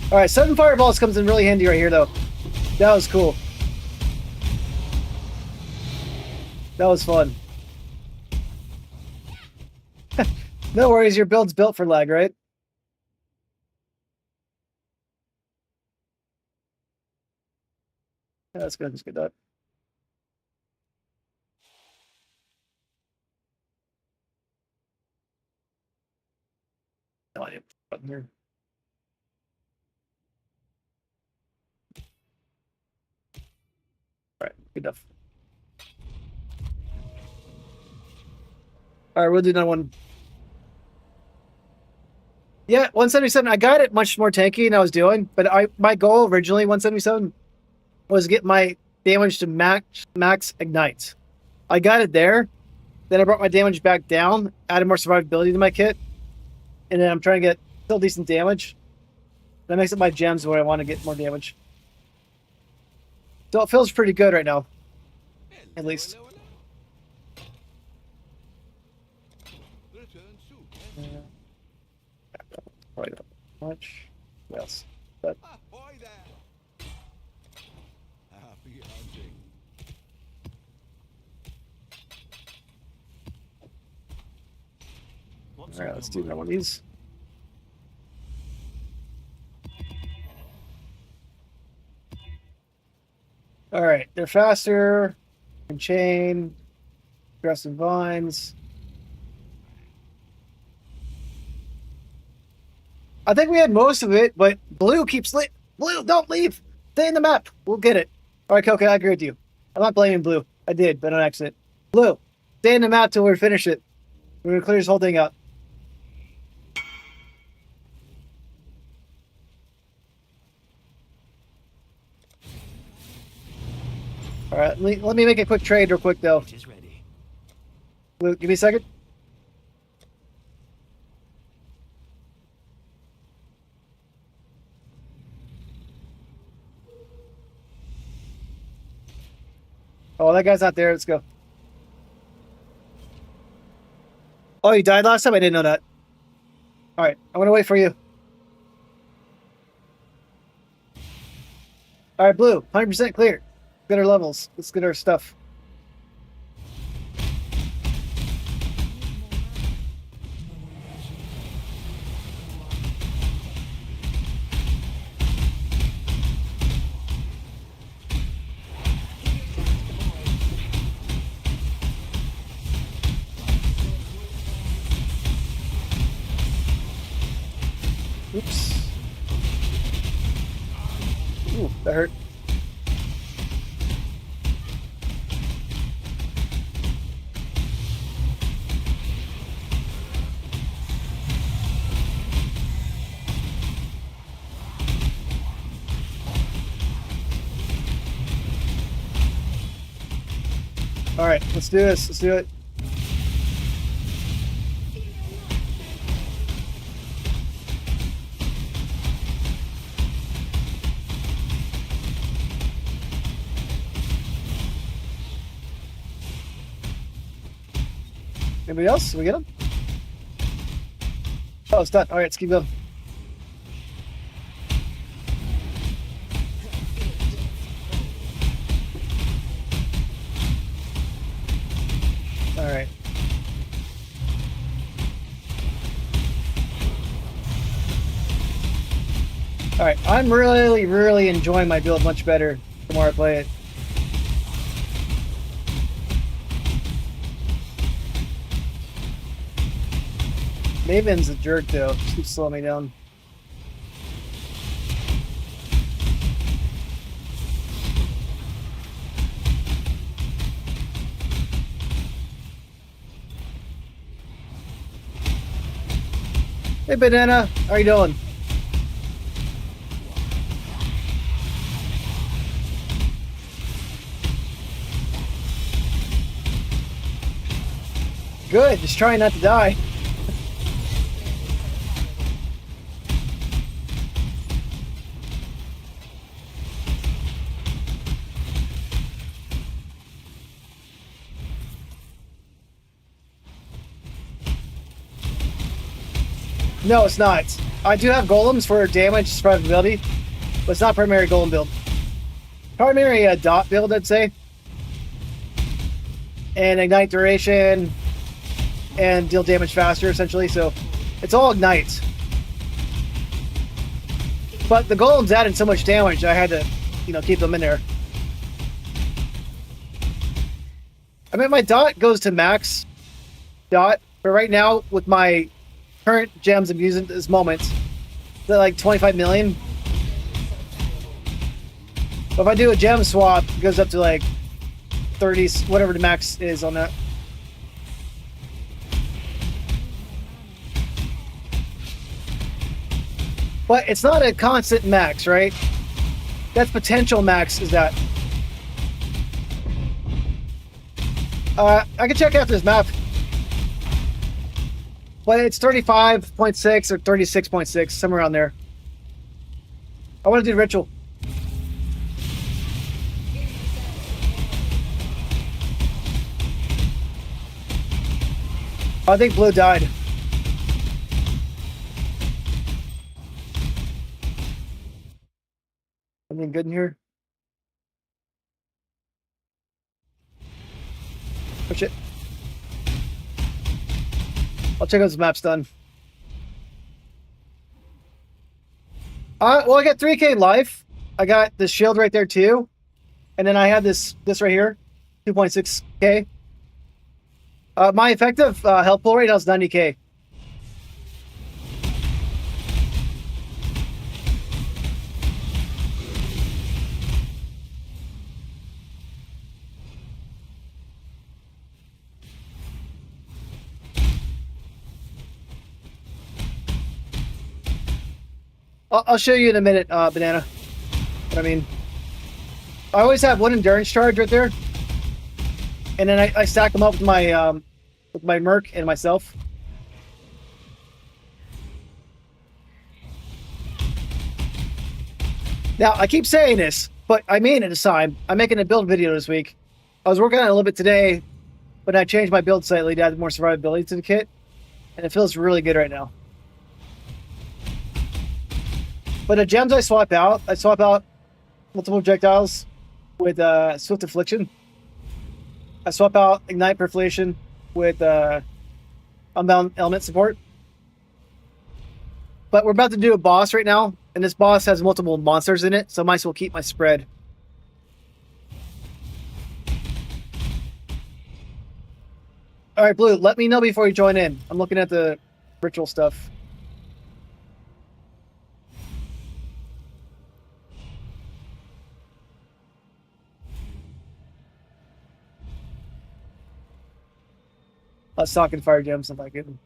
All right, 7 fireballs comes in really handy right here, though. That was cool. That was fun. No worries, your build's built for lag, right? Yeah, that's good. Let's get that. No idea. Button here. All right, good enough. All right, we'll do another one. Yeah, 177. I got it much more tanky than I was doing, but my goal originally 177 was to get my damage to max ignite. I got it there. Then I brought my damage back down, added more survivability to my kit, and then I'm trying to get still decent damage. That makes it my gems where I want to get more damage. So it feels pretty good right now, at least. Right, much. Yes, but Ahoy there! Happy hunting. all right. Let's do another one of these. All right, they're faster. And chain, aggressive vines. I think we had most of it, but Blue keeps Blue, don't leave. Stay in the map. We'll get it. All right, Coco, I agree with you. I'm not blaming Blue. I did, but on accident. Blue, stay in the map till we finish it. We're gonna clear this whole thing out. All right, let me make a quick trade real quick though. It is ready. Blue, give me a second. Oh, that guy's not there. Let's go. Oh, you died last time? I didn't know that. All right, I'm gonna wait for you. All right, Blue, 100% clear. Get our levels. Let's get our stuff. Oops. Ooh, that hurt. All right, let's do this. Let's do it. Anybody else? Did we get him? Oh, it's done. All right, let's keep going. All right. All right, I'm really enjoying my build much better the more I play it. Maven's a jerk though. Just keeps slowing me down. Hey, Banana, how you doing? Good, just trying not to die. No, it's not. I do have golems for damage survivability, but it's not primary golem build. Primary dot build, I'd say. And ignite duration and deal damage faster, essentially. So it's all ignite. But the golems added so much damage, I had to, keep them in there. I mean, my dot goes to max dot, but right now with my current gems I'm using at this moment, they're like 25 million. But if I do a gem swap, it goes up to like 30, whatever the max is on that. But it's not a constant max, right? That's potential max, is that. I can check after this map. But it's 35.6 or 36.6, somewhere around there. I want to do the ritual. I think blue died. Anything good in here? Oh shit. I'll check out this map's done. Well, I got 3k life. I got this shield right there too. And then I had this right here, 2.6k. My effective health pool right now is 90k. I'll show you in a minute, Banana. What I mean, I always have one endurance charge right there, and then I stack them up with my merc and myself. Now I keep saying this, but I mean it this time. I'm making a build video this week. I was working on it a little bit today, but I changed my build slightly to add more survivability to the kit, and it feels really good right now. But the gems I swap out multiple projectiles with Swift Affliction. I swap out Ignite Perflation with Unbound Element Support. But we're about to do a boss right now, and this boss has multiple monsters in it, so I might as well keep my spread. Alright, Blue, let me know before you join in. I'm looking at the ritual stuff. Let's talk in fire gems if I can.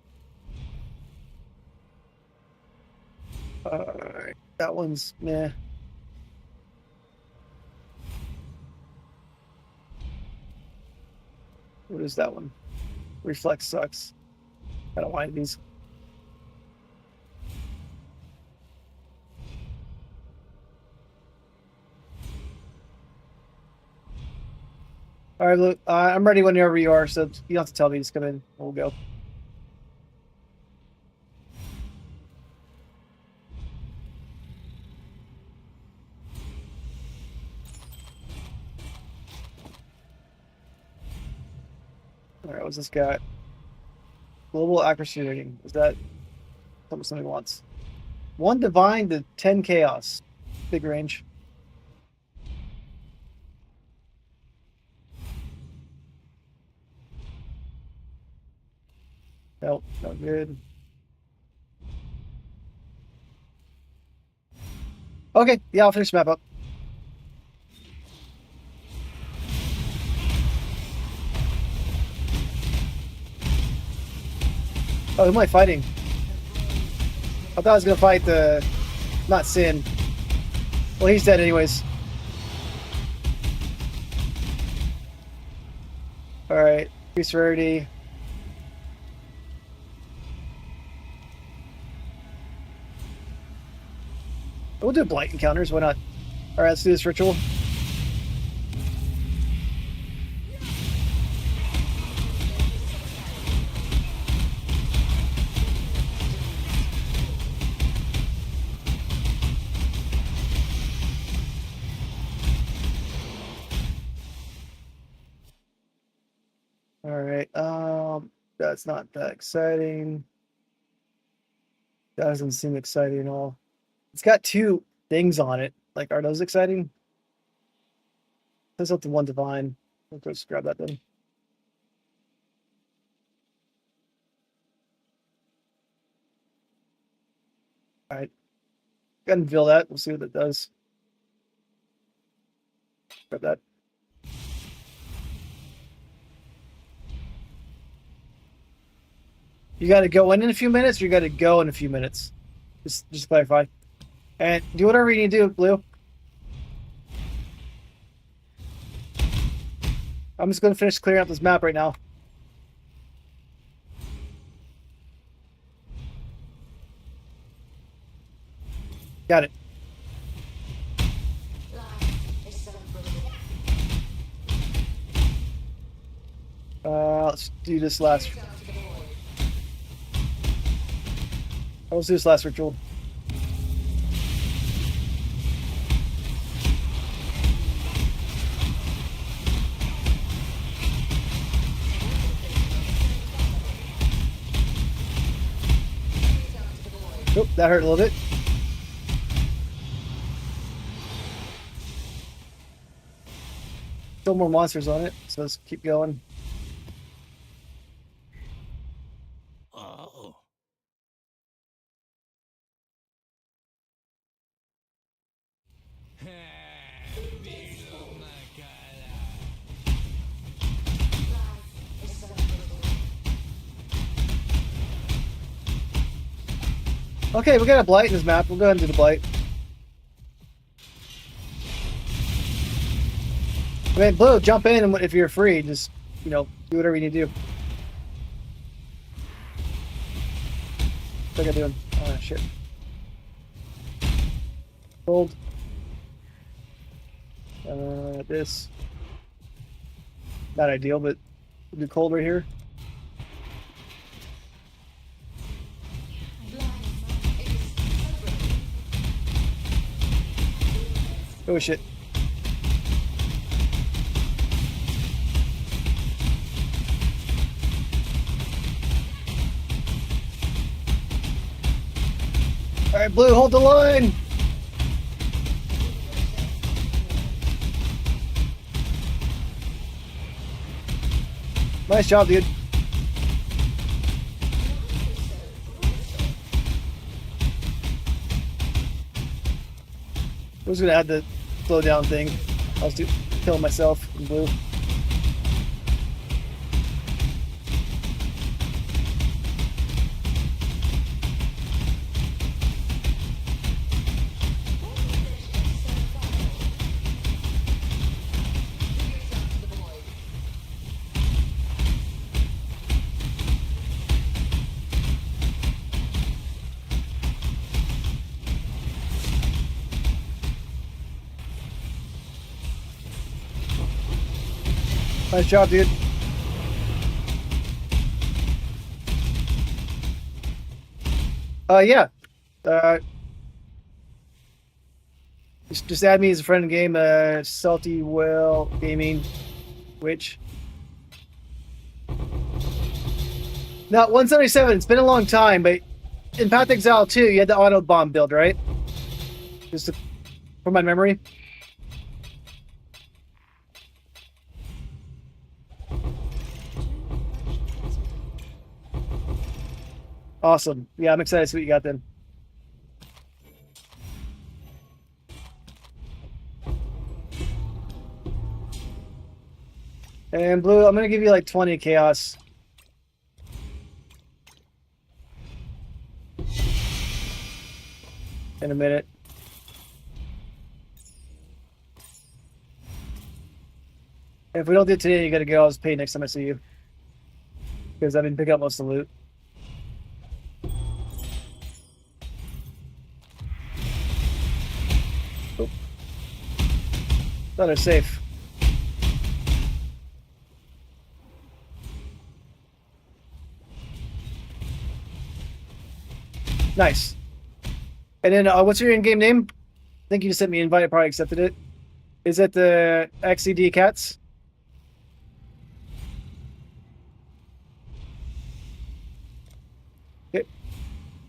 Alright, that one's meh. What is that one? Reflex sucks. I don't like these. All right, look, I'm ready whenever you are, so you don't have to tell me. Just come in. We'll go. All right, what's this got? Global accuracy rating. Is that something somebody wants? 1 divine to 10 chaos. Big range. Nope, not good. Okay, yeah, I'll finish the map up. Oh, who am I fighting? I thought I was gonna fight the... not Sin. Well, he's dead anyways. Alright, increase rarity. We'll do blight encounters, why not? Alright, let's do this ritual. Alright, that's not that exciting. That doesn't seem exciting at all. It's got 2 things on it. Like, are those exciting? There's up to 1 divine. Let's just grab that then. Alright. Go ahead and unveil that. We'll see what it does. Grab that. You got to go in a few minutes, or you got to go in a few minutes? Just clarify. And do whatever you need to do, Blue. I'm just going to finish clearing up this map right now. Got it. Let's do this last. Let's do this last ritual. Oop, that hurt a little bit. Still more monsters on it, so let's keep going. Oh. Okay, we got a blight in this map. We'll go ahead and do the blight. I mean, Blue, jump in and if you're free. Just, you know, do whatever you need to do. What's I doing? Oh, shit. Cold. This. Not ideal, but we'll do cold right here. Oh shit. Alright, Blue, hold the line! Nice job, dude. I was gonna add the slow down thing. I was killing myself in Blue. Nice job, dude. Yeah. Just add me as a friend in game. Salty Whale Gaming, Witch. Now, 177. It's been a long time, but in Path to Exile 2, you had the auto bomb build, right? Just to, from my memory. Awesome. Yeah, I'm excited to see what you got then. And Blue, I'm gonna give you like 20 chaos. In a minute. If we don't do it today, you gotta get all this paid next time I see you. Because I've been picking up most of the loot. Oh. Thought I was safe. Nice. And then, what's your in-game name? I think you just sent me an invite. I probably accepted it. Is it the XCD Cats? Okay.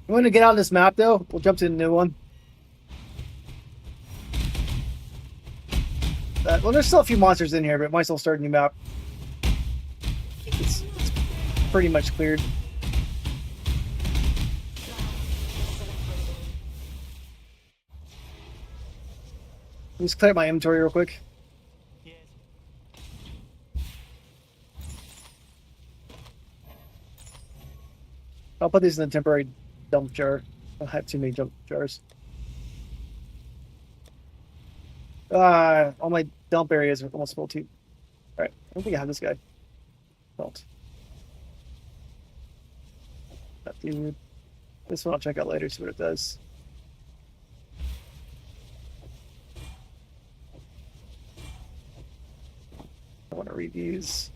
I'm going to get out of this map, though. We'll jump to the new one. Well, there's still a few monsters in here, but might as well start a new map. It's pretty much cleared. Let me just clear my inventory real quick. Yes. I'll put these in the temporary dump jar. I don't have too many dump jars. All my dump areas are almost full too. Alright, I don't think I have this guy. Don't. That dude. This one I'll check out later, see what it does. I want to read these.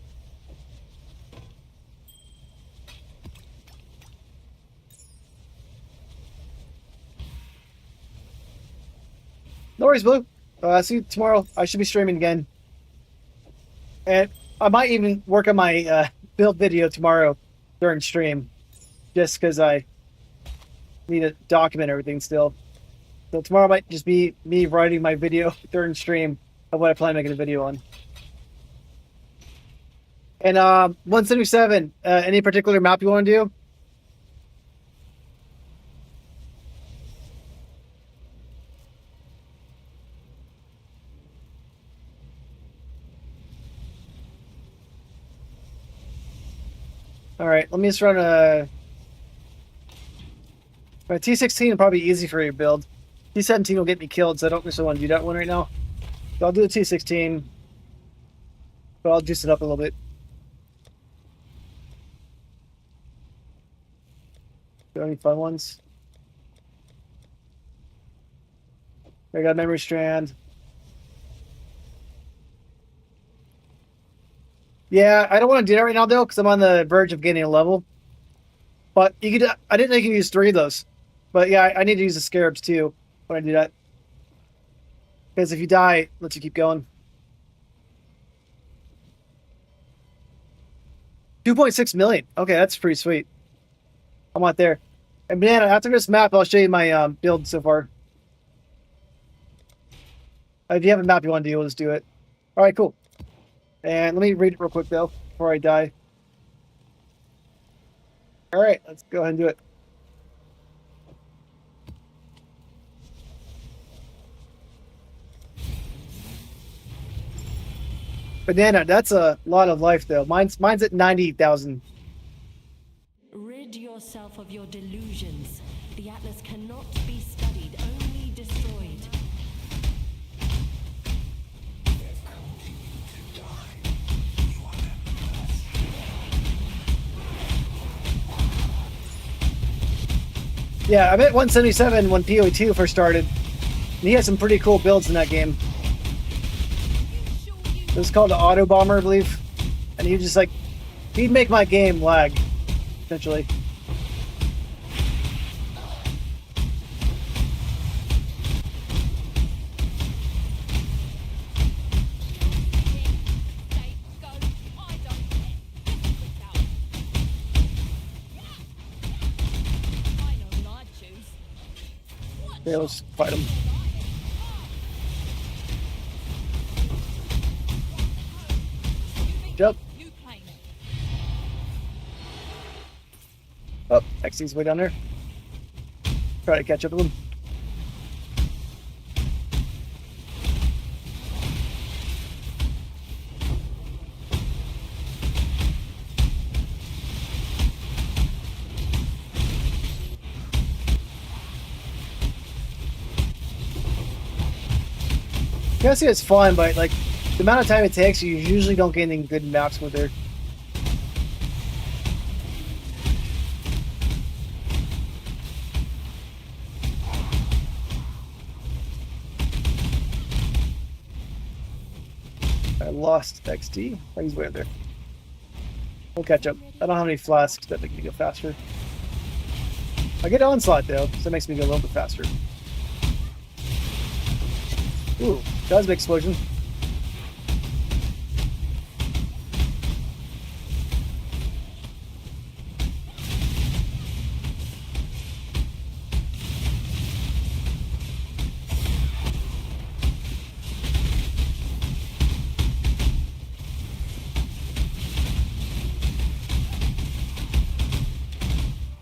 No worries, Blue. See you tomorrow. I should be streaming again. And I might even work on my build video tomorrow during stream. Just because I need to document everything still. So tomorrow might just be me writing my video during stream of what I plan on making a video on. And 177, any particular map you want to do? All right, let me just run a... My T16 will probably be easy for your build. T17 will get me killed, so I don't necessarily want to do that one right now. So I'll do the T16, but I'll juice it up a little bit. Do any fun ones? I got Memory Strand. Yeah, I don't want to do that right now though, because I'm on the verge of getting a level. But you could. I didn't know you could use 3 of those. But yeah, I need to use the scarabs too when I do that. Because if you die, it lets you keep going. 2.6 million. Okay, that's pretty sweet. I'm not there. And Banana, after this map, I'll show you my build so far. If you have a map you want to do, we'll just do it. All right, cool. And let me read it real quick, though, before I die. All right, let's go ahead and do it. Banana, that's a lot of life, though. Mine's at 90,000. Rid yourself of your delusions. The Atlas cannot be studied, only destroyed. Yeah, I'm at 177 when PoE2 first started. And he had some pretty cool builds in that game. It was called the Auto Bomber, I believe. And he just like, he'd make my game lag, essentially. Yeah, let's fight him. Jump. You claim it. Oh, XC's way down there. Try to catch up with him. I see it's fun, but like the amount of time it takes, you usually don't get anything good maps with her. I lost XD. Oh, he's way up there. We'll catch up. I don't have any flasks that make me go faster. I get onslaught though, so that makes me go a little bit faster. Ooh, that was a big explosion.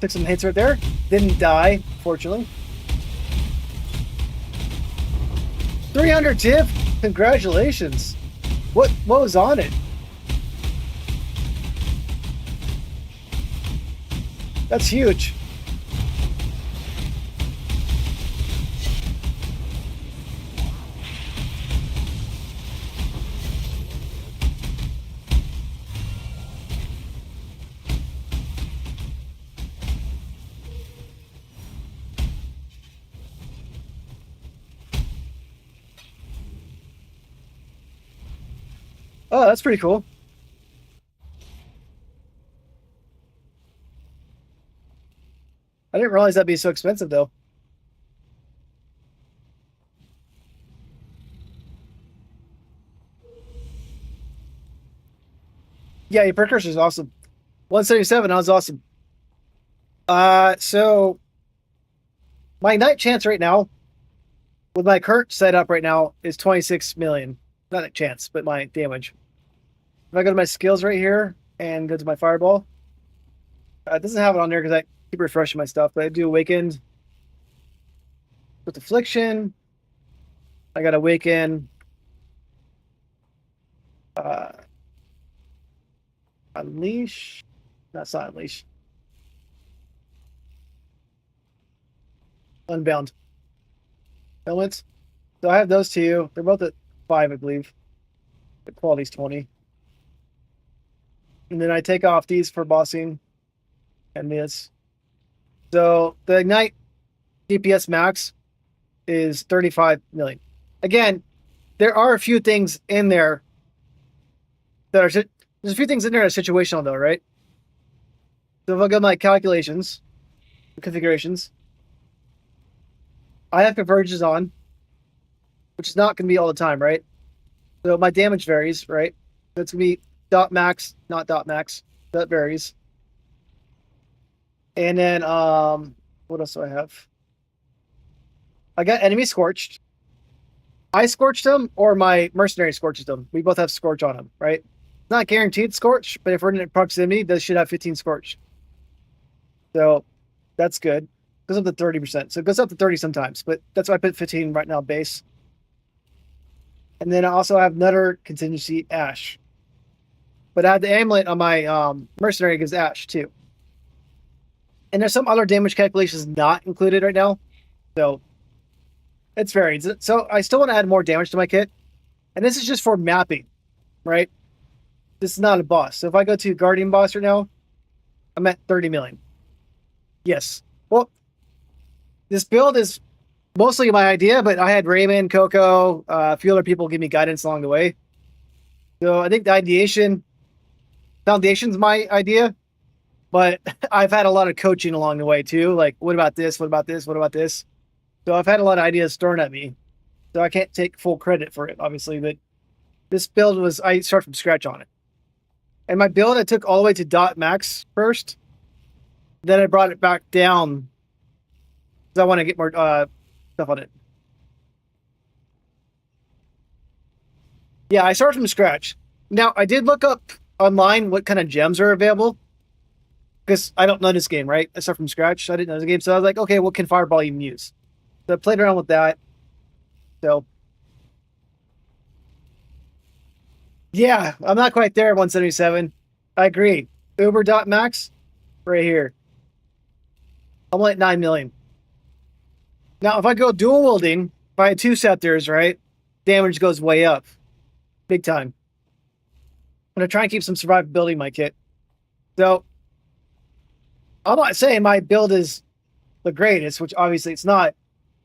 Took some hits right there. Didn't die, fortunately. 300 tip. Congratulations. What was on it? That's huge. Oh, that's pretty cool. I didn't realize that'd be so expensive though. Yeah, your precursor's awesome. 177, that was awesome. So my knight chance right now, with my current setup right now, is 26 million. Not a chance, but my damage. If I go to my skills right here and go to my fireball, it doesn't have it on there because I keep refreshing my stuff, but I do awakened with affliction. I got awaken. Unleash. That's not unleash. Unbound. Elements. So I have those two. They're both at 5, I believe. The quality's 20. And then I take off these for bossing and this. So the Ignite DPS max is 35 million. Again, there are a few things in there that are, there's a few things in there that are situational though, right? So if I go to my calculations, configurations, I have convergence on, which is not going to be all the time, right? So my damage varies, right? So it's going to be dot max, not dot max. That varies. And then, what else do I have? I got enemy scorched. I scorched them, or my mercenary scorches them. We both have scorch on them, right? Not guaranteed scorch, but if we're in proximity, they should have 15 scorch. So that's good. Goes up to 30%. So it goes up to 30 sometimes, but that's why I put 15 right now base. And then I also have another contingency ash. But I have the amulet on my mercenary gives ash too. And there's some other damage calculations not included right now. So it's varied. So I still want to add more damage to my kit. And this is just for mapping, right? This is not a boss. So if I go to Guardian boss right now, I'm at 30 million. Yes. Well, this build is mostly my idea, but I had Raymond, Coco, a few other people give me guidance along the way. So I think the foundation's my idea, but I've had a lot of coaching along the way too. Like, what about this? What about this? What about this? So I've had a lot of ideas thrown at me. So I can't take full credit for it, obviously, but this build I started from scratch on it. And my build, I took all the way to dot max first. Then I brought it back down because I want to get more stuff on it. Yeah, I started from scratch. Now, I did look up online what kind of gems are available because I don't know this game, right? I start from scratch. I didn't know the game, so I was like, okay, what can Fireball even use? So I played around with that. So, yeah, I'm not quite there at 177. I agree. Uber.max, right here. I'm like 9 million. Now, if I go dual wielding, if I had 2 scepters, right, damage goes way up. Big time. I'm going to try and keep some survivability in my kit. So, I'm not saying my build is the greatest, which obviously it's not,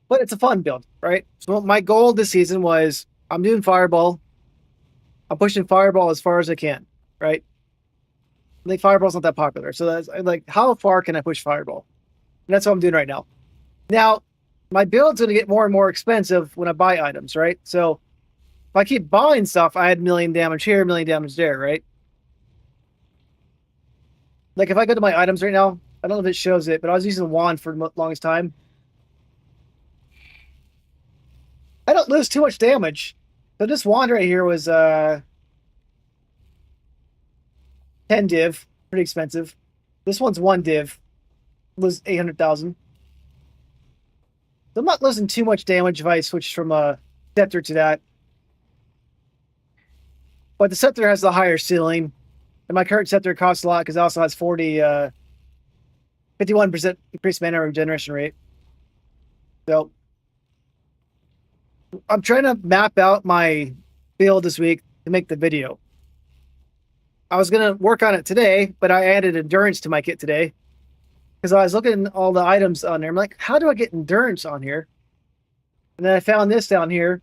but it's a fun build, right? So, my goal this season was I'm doing Fireball. I'm pushing Fireball as far as I can, right? I think Fireball's not that popular. So, that's like, how far can I push Fireball? And that's what I'm doing right now. Now, my build's going to get more and more expensive when I buy items, right? So, if I keep buying stuff, I had million damage here, million damage there, right? Like if I go to my items right now, I don't know if it shows it, but I was using the wand for the longest time. I don't lose too much damage. So this wand right here was 10 div, pretty expensive. This one's 1 div, was 800,000. So I'm not losing too much damage if I switch from a scepter to that. But the scepter has the higher ceiling. And my current scepter costs a lot because it also has 51% increased mana regeneration rate. So I'm trying to map out my build this week to make the video. I was going to work on it today, but I added endurance to my kit today because I was looking at all the items on there. I'm like, how do I get endurance on here? And then I found this down here.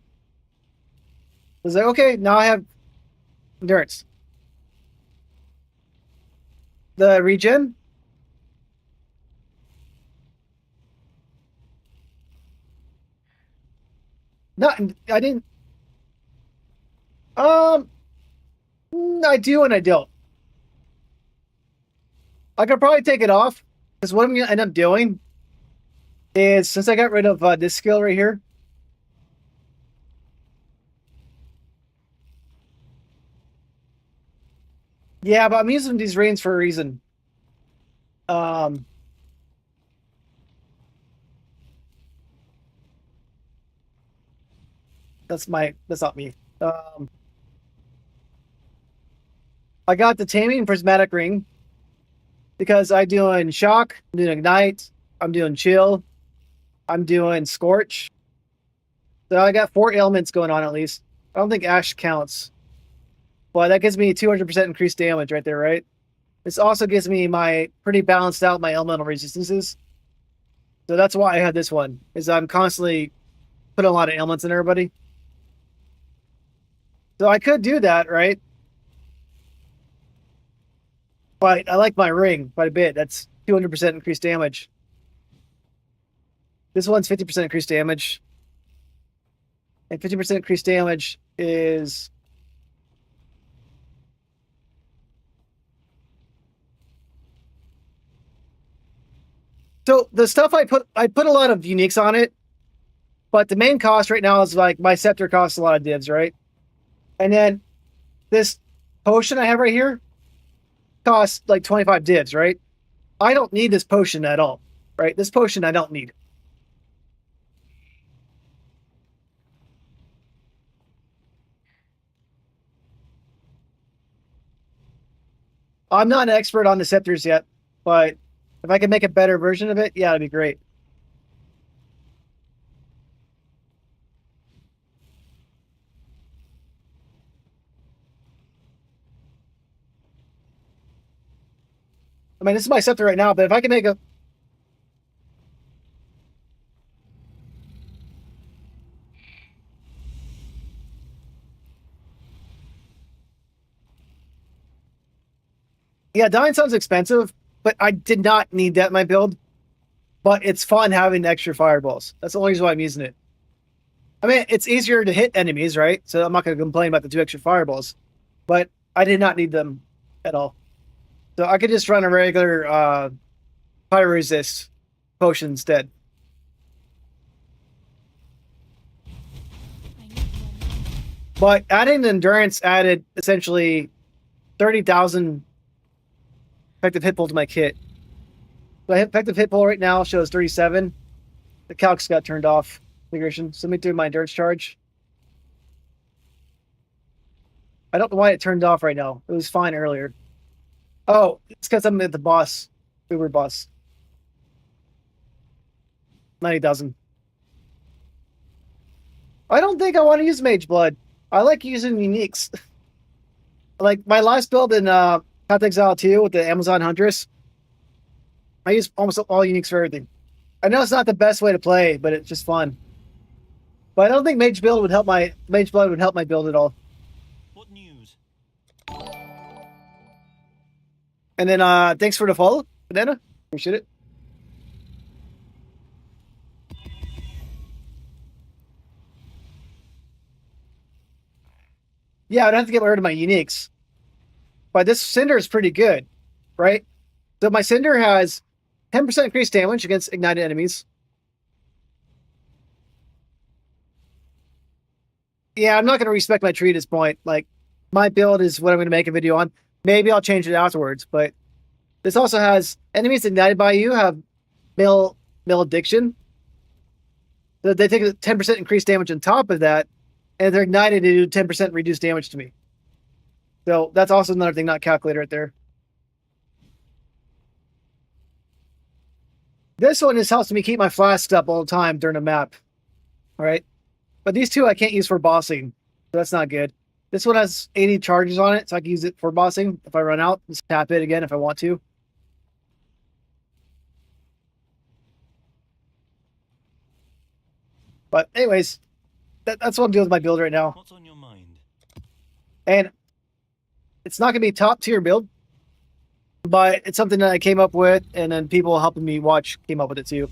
I was like, okay, now I have endurance. The regen? Not, I didn't. Um, I do and I don't. I could probably take it off because what I'm gonna end up doing is since I got rid of this skill right here. Yeah, but I'm using these reins for a reason. Um, that's not me. I got the taming prismatic ring because I'm doing shock, I'm doing ignite, I'm doing chill, I'm doing scorch. So I got 4 ailments going on at least. I don't think ash counts. But that gives me 200% increased damage right there, right? This also gives me my pretty balanced out my elemental resistances. So that's why I had this one, is I'm constantly putting a lot of ailments in everybody. So I could do that, right? But I like my ring quite a bit. That's 200% increased damage. This one's 50% increased damage. And 50% increased damage is... So the stuff I put a lot of uniques on it, but the main cost right now is like my scepter costs a lot of divs, right? And then this potion I have right here costs like 25 divs, right? I don't need this potion at all, right? This potion I don't need. I'm not an expert on the scepters yet, but if I can make a better version of it, yeah, it'd be great. I mean, this is my scepter right now, but if I can make a... Yeah, Dying sounds expensive, but I did not need that in my build. But it's fun having extra fireballs. That's the only reason why I'm using it. I mean, it's easier to hit enemies, right? So I'm not going to complain about the 2 extra fireballs. But I did not need them at all. So I could just run a regular pyro resist potion instead. But adding the endurance added essentially 30,000 effective hit pool to my kit. My effective hit pool right now shows 37. The calcs got turned off configuration. So let me do my endurance charge. I don't know why it turned off right now. It was fine earlier. Oh, it's because I'm at the boss. Uber boss. 90,000. I don't think I want to use Mage Blood. I like using uniques. Like my last build in Path to Exile 2 with the Amazon Huntress, I use almost all uniques for everything. I know it's not the best way to play, but it's just fun. But I don't think Mage Blood would help my build at all. What news? And then thanks for the follow, Banana. Appreciate it. Yeah, I'd have to get rid of my uniques. But this Cinder is pretty good, right? So my Cinder has 10% increased damage against ignited enemies. Yeah, I'm not going to respect my tree at this point. Like, my build is what I'm going to make a video on. Maybe I'll change it afterwards, but this also has enemies ignited by you have maledictions. So they take a 10% increased damage on top of that, and they're ignited to do 10% reduced damage to me. So that's also another thing not calculated right there. This one just helps me keep my flasks up all the time during a map. All right. But these two I can't use for bossing. So that's not good. This one has 80 charges on it, so I can use it for bossing. If I run out, just tap it again if I want to. But anyways, that's what I'm doing with my build right now. What's on your mind? And it's not going to be top tier build, but it's something that I came up with, and then people helping me watch came up with it too.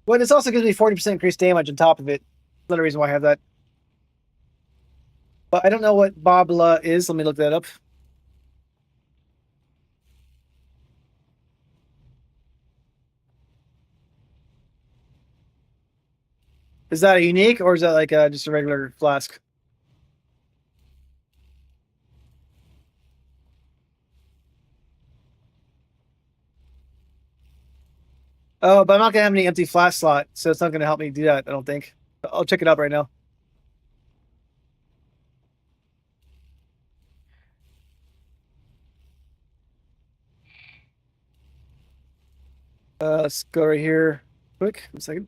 But this also gives me 40% increased damage on top of it. Another reason why I have that. But I don't know what Babla is. Let me look that up. Is that a unique, or is that like just a regular flask? Oh, but I'm not gonna have any empty flask slot, so it's not gonna help me do that, I don't think. I'll check it out right now. Let's go right here. Quick, a second.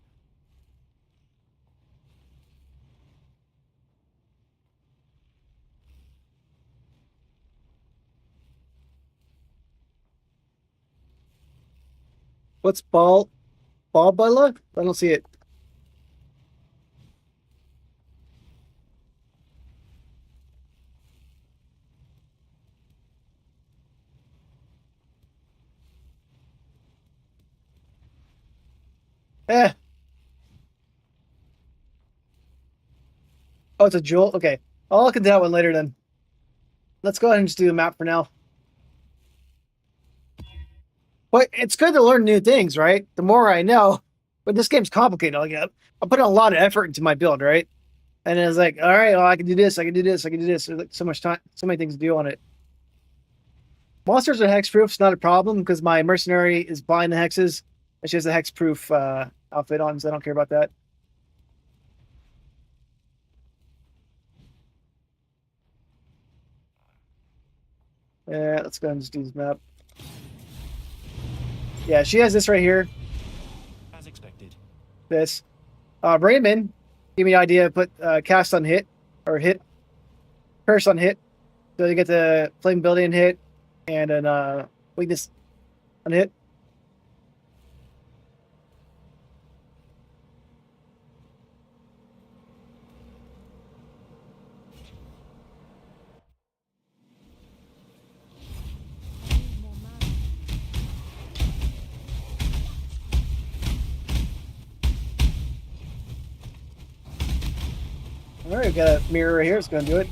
What's Balla? I don't see it. Eh. Oh, it's a jewel? Okay. I'll look into that one later then. Let's go ahead and just do the map for now. But it's good to learn new things, right? The more I know. But this game's complicated. I put a lot of effort into my build, right? And it's like, all right, well, I can do this, I can do this, I can do this. There's like so much time, so many things to do on it. Monsters are hexproof. It's not a problem because my mercenary is buying the hexes. And she has a hexproof outfit on, so I don't care about that. Yeah, let's go ahead and just do this map. Yeah, she has this right here. As expected. This. Raymond, give me an idea. Put cast on hit, or hit. Curse on hit. So you get the flame building hit, and then weakness on hit. Need more mana. All right, we got a mirror right here. It's going to do it.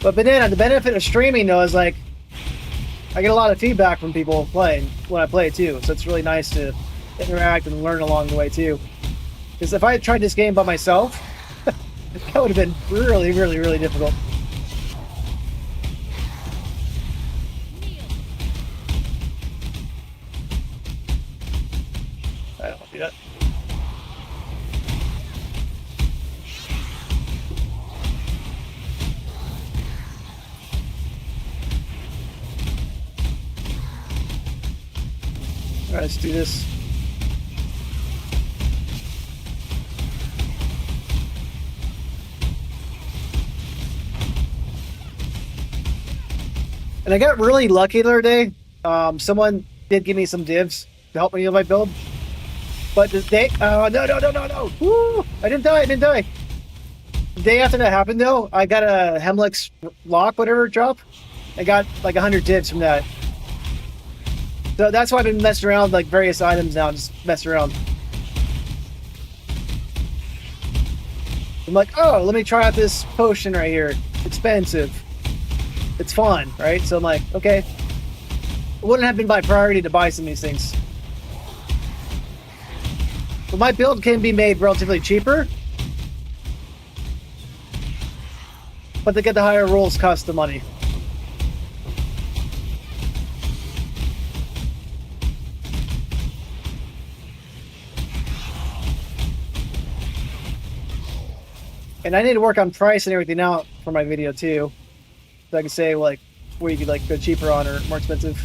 But banana, the benefit of streaming though is like I get a lot of feedback from people playing when I play too. So it's really nice to interact and learn along the way too. Because if I had tried this game by myself, that would have been really, really, really difficult. I don't want to do that. Alright, let's do this. And I got really lucky the other day. Someone did give me some divs to help me with my build. But the day, no. Woo! I didn't die. The day after that happened though, I got a Hemlex lock, whatever drop. I got like 100 divs from that. So that's why I've been messing around with like various items now, just messing around. I'm like, oh, let me try out this potion right here. Expensive. It's fun, right? So I'm like, okay. It wouldn't have been my priority to buy some of these things. But my build can be made relatively cheaper. But to get the higher rolls cost the money. And I need to work on price and everything out for my video too. So I can say like where you could like go cheaper on or more expensive.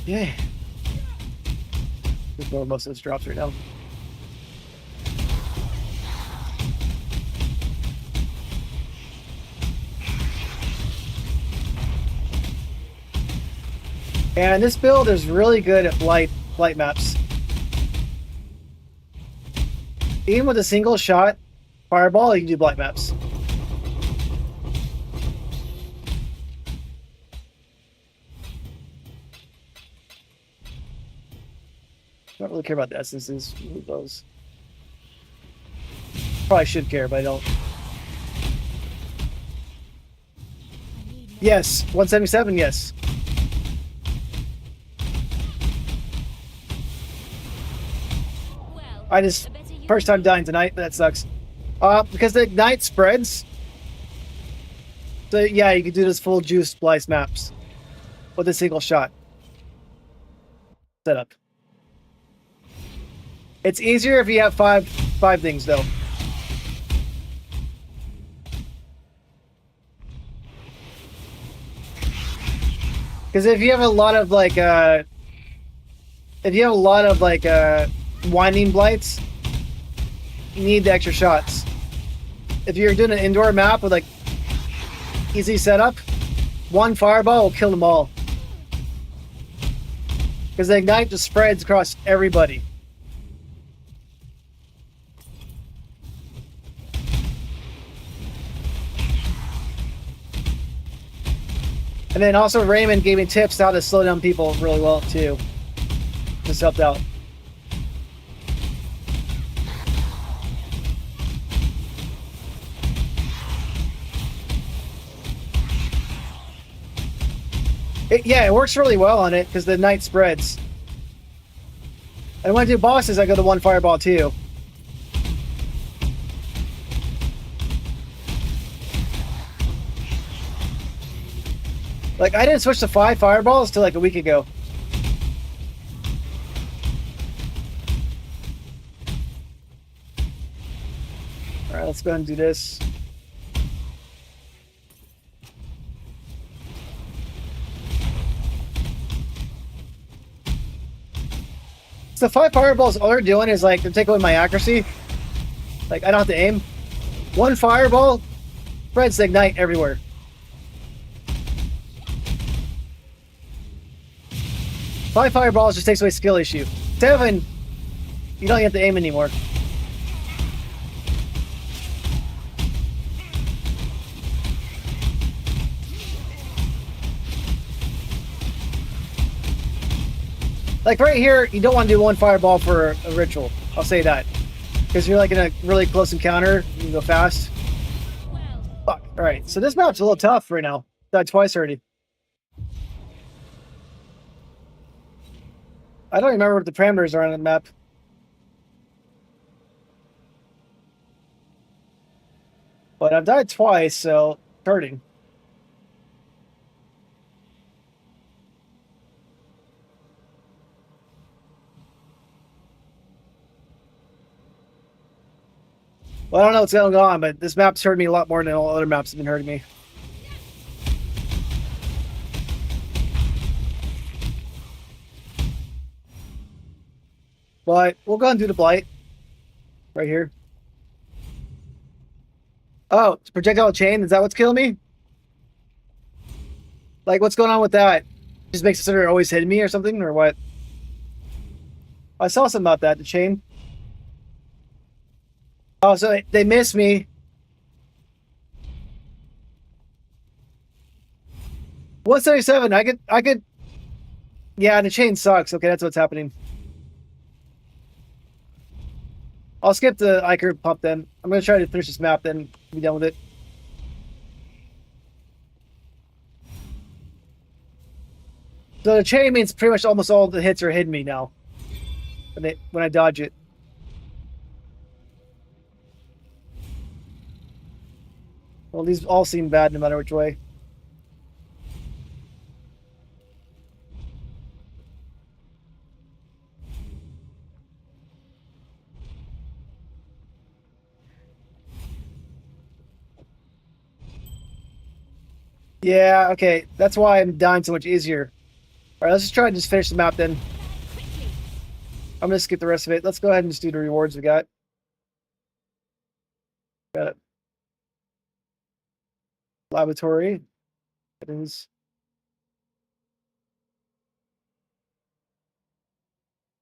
Yeah. Just where most of this drops right now. And this build is really good at light maps. Even with a single shot fireball, you can do blight maps. Don't really care about the essences. Remove those. Probably should care, but I don't. Yes, 177. Yes. I just first time dying tonight. That sucks. Because the ignite spreads. So yeah, you can do this full juice splice maps with a single shot setup. It's easier if you have five things though. Because if you have a lot of like winding blights, you need the extra shots. If you're doing an indoor map with like easy setup, one fireball will kill them all. Because the ignite just spreads across everybody. And then also Raymond gave me tips how to slow down people really well too. This helped out. It works really well on it because the night spreads. And when I do bosses, I go to one fireball too. Like, I didn't switch to 5 fireballs till like a week ago. Alright, let's go ahead and do this. So 5 fireballs, all they're doing is like, they're taking away my accuracy. Like, I don't have to aim. One fireball spreads the ignite everywhere. Five fireballs just takes away skill issue. 7, you don't have to aim anymore. Like right here, you don't want to do one fireball for a ritual. I'll say that. Because you're like in a really close encounter, you can go fast. Fuck. Alright, so this map's a little tough right now. Died twice already. I don't remember what the parameters are on the map. But I've died twice, so it's hurting. Well, I don't know what's going on, but this map's hurting me a lot more than all other maps have been hurting me. But we'll go and do the blight. Right here. Oh, it's projectile chain? Is that what's killing me? Like, what's going on with that? Just makes it so they're always hitting me or something, or what? I saw something about that, the chain. Oh, so they missed me. 177. I could. Yeah, the chain sucks. Okay, that's what's happening. I'll skip the Iker pump then. I'm gonna try to finish this map, then be done with it. So the chain means pretty much almost all the hits are hitting me now. When I dodge it. Well, these all seem bad no matter which way. Yeah, okay. That's why I'm dying so much easier. Alright, let's just try and just finish the map then. I'm gonna skip the rest of it. Let's go ahead and just do the rewards we got. Got it. Laboratory. It is.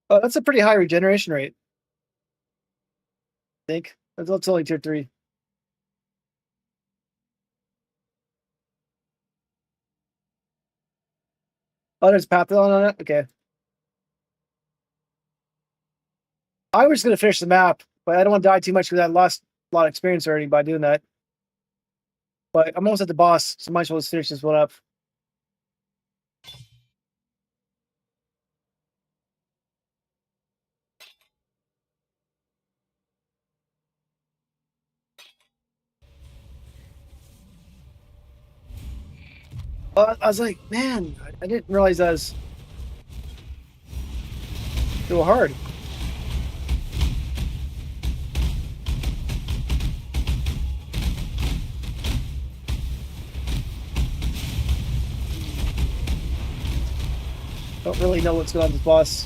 Oh, that's a pretty high regeneration rate. I think. That's only tier 3. Oh, there's Pathlon on it? Okay. I was just gonna finish the map, but I don't want to die too much because I lost a lot of experience already by doing that. But I'm almost at the boss, so might as well just finish this one up. I was like, man, I didn't realize that was so hard. Don't really know what's going on with this boss.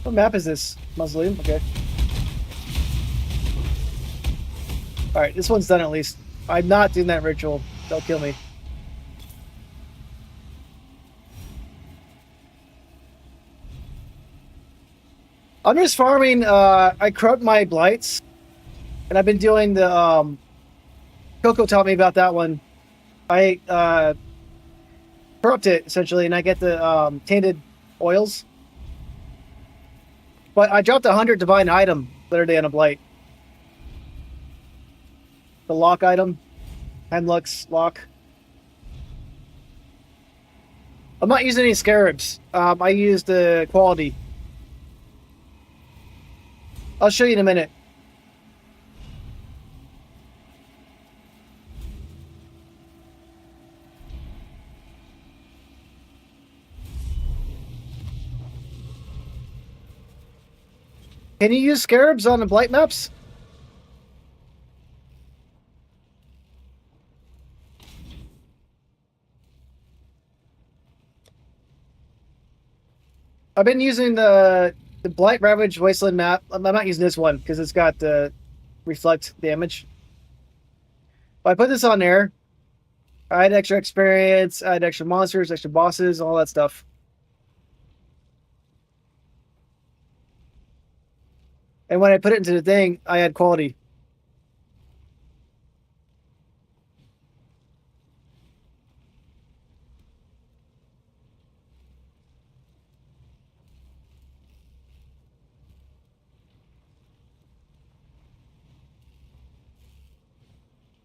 What map is this? Mausoleum? Okay. Alright, this one's done at least. I'm not doing that ritual. They'll kill me. I'm just farming, I corrupt my blights. And I've been doing the, Coco taught me about that one. I, corrupt it, essentially, and I get the, tainted oils. But I dropped 100 divine item the other day on a blight. The lock item. Hemlock's lock. I'm not using any scarabs. I used the quality. I'll show you in a minute. Can you use scarabs on the blight maps? I've been using the Blight Ravage Wasteland map. I'm not using this one because it's got the reflect damage. But I put this on there. I had extra experience, I had extra monsters, extra bosses, all that stuff. And when I put it into the thing, I had quality.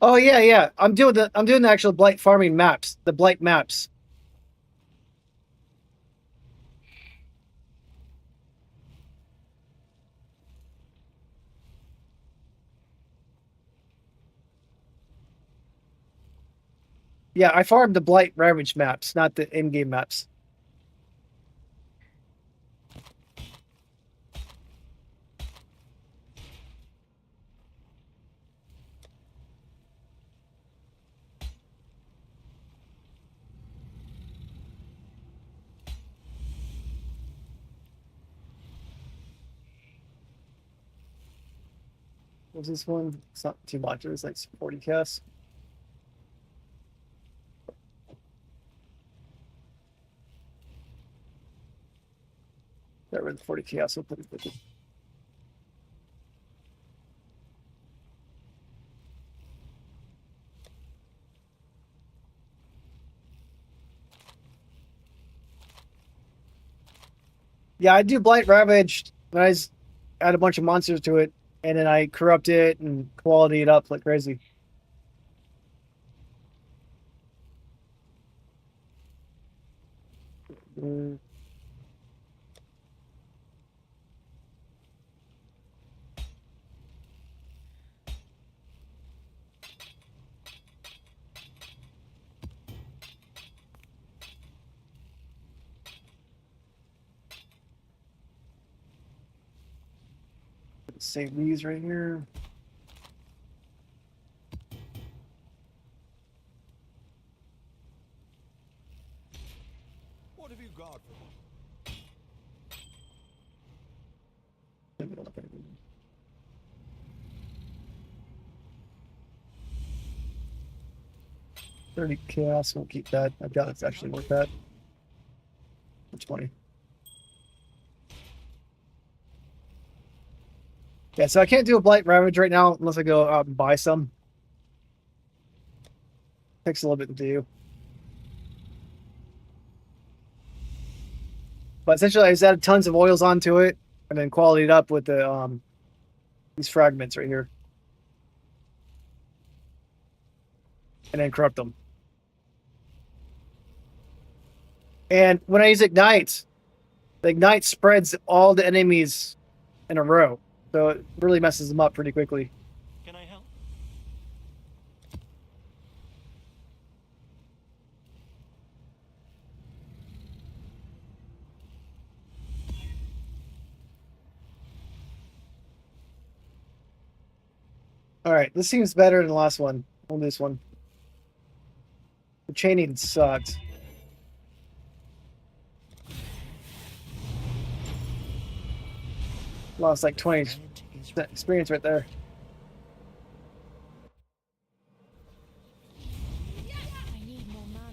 Oh yeah, yeah. I'm doing the actual blight farming maps, the blight maps. Yeah, I farmed the blight ravage maps, not the in-game maps. What's this one? It's not too much. It was like 40 casts. Got rid of the 40 chaos. We'll put it with it. Yeah, I do blight ravage. And I just add a bunch of monsters to it, and then I corrupt it and quality it up like crazy. Mm. Save these right here. What have you got for me? 30 chaos. We'll keep that. I doubt it's actually worth that. 20. Yeah, so I can't do a blight ravage right now unless I go out and buy some. Takes a little bit to do. But essentially, I just added tons of oils onto it and then quality it up with the these fragments right here, and then corrupt them. And when I use ignite, the ignite spreads all the enemies in a row, so it really messes them up pretty quickly. Can I help? All right, this seems better than the last one. On this one, the chaining sucked. Lost like 20 experience right there. I need more mana.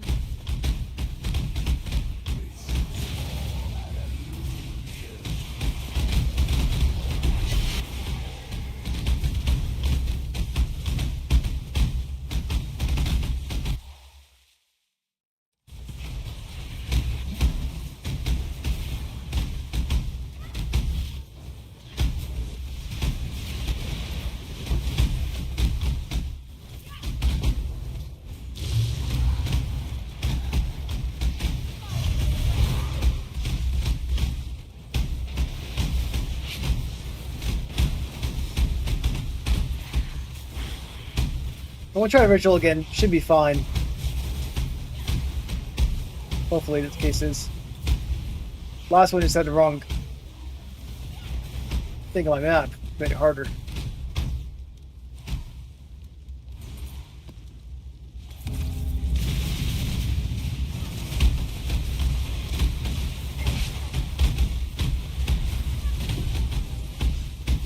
I'm gonna try a ritual again. Should be fine. Hopefully this case is. Last one just had the wrong thing on my map. Made it harder.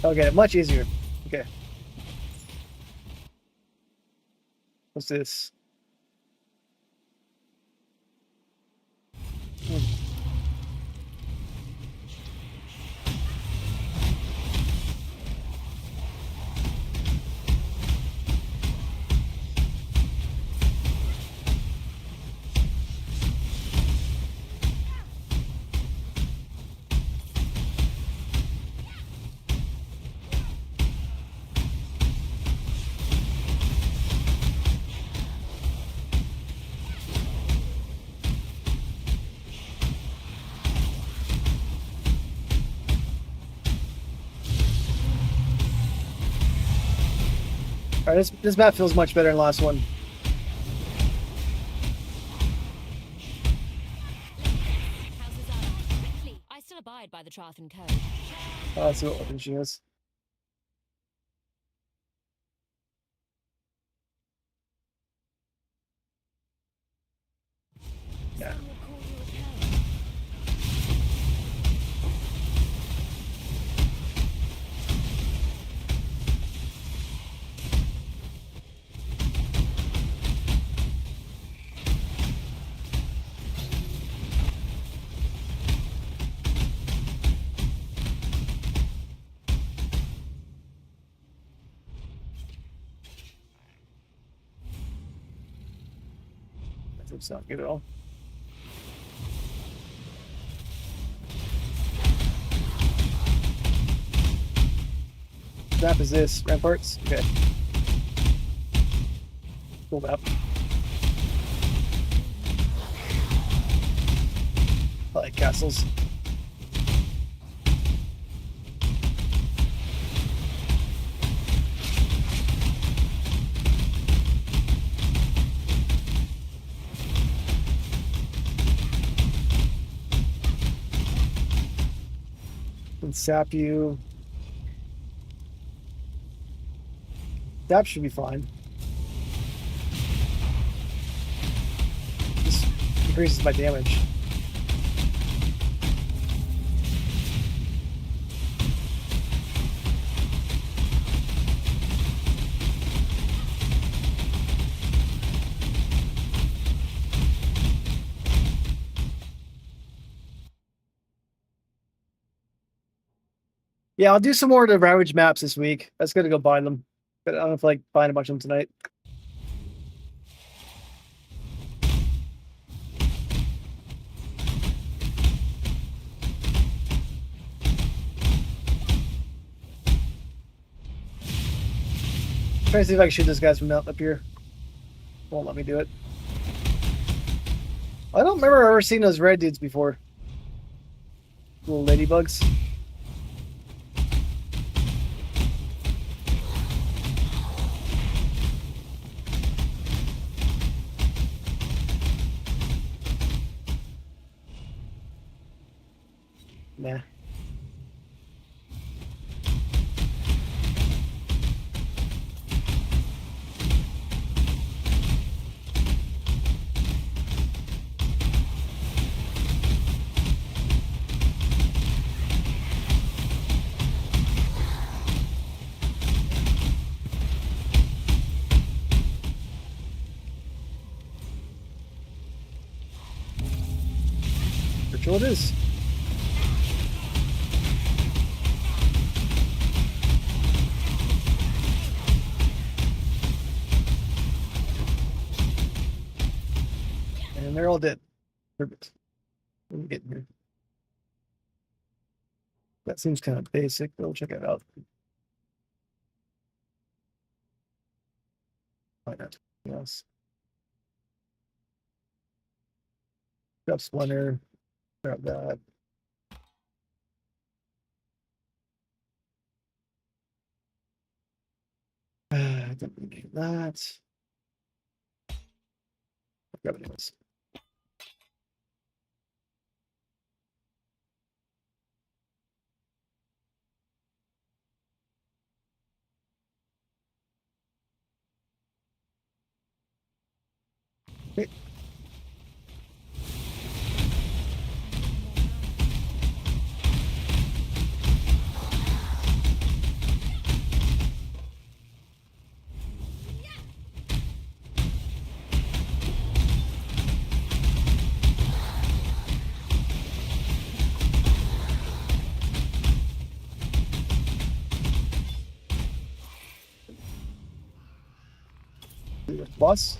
Okay, much easier. Okay. What's this? Hmm. All right, this map feels much better than the last one. Houses up. Quickly. I still abide by the Trathan code. Oh, let's see what weapon she has. Yeah. Some would call you a coward. That doesn't sound good at all. What map is this? Ramparts? Okay. Cool map. I like castles. Can sap you. Sap should be fine. This increases my damage. Yeah, I'll do some more of the Ravage maps this week. I was gonna go buy them, but I don't know if I like buying a bunch of them tonight. Trying to see if I can shoot those guys from up here. Won't let me do it. I don't remember ever seeing those red dudes before. Little ladybugs. Nah. Virtual it is. And they're all dead. Perfect. Let me get in here. That seems kind of basic, but we'll check it out. Why not? Yes. Grab Splinter. Grab that. I don't need that. Grab it anyways. Okay. Boss.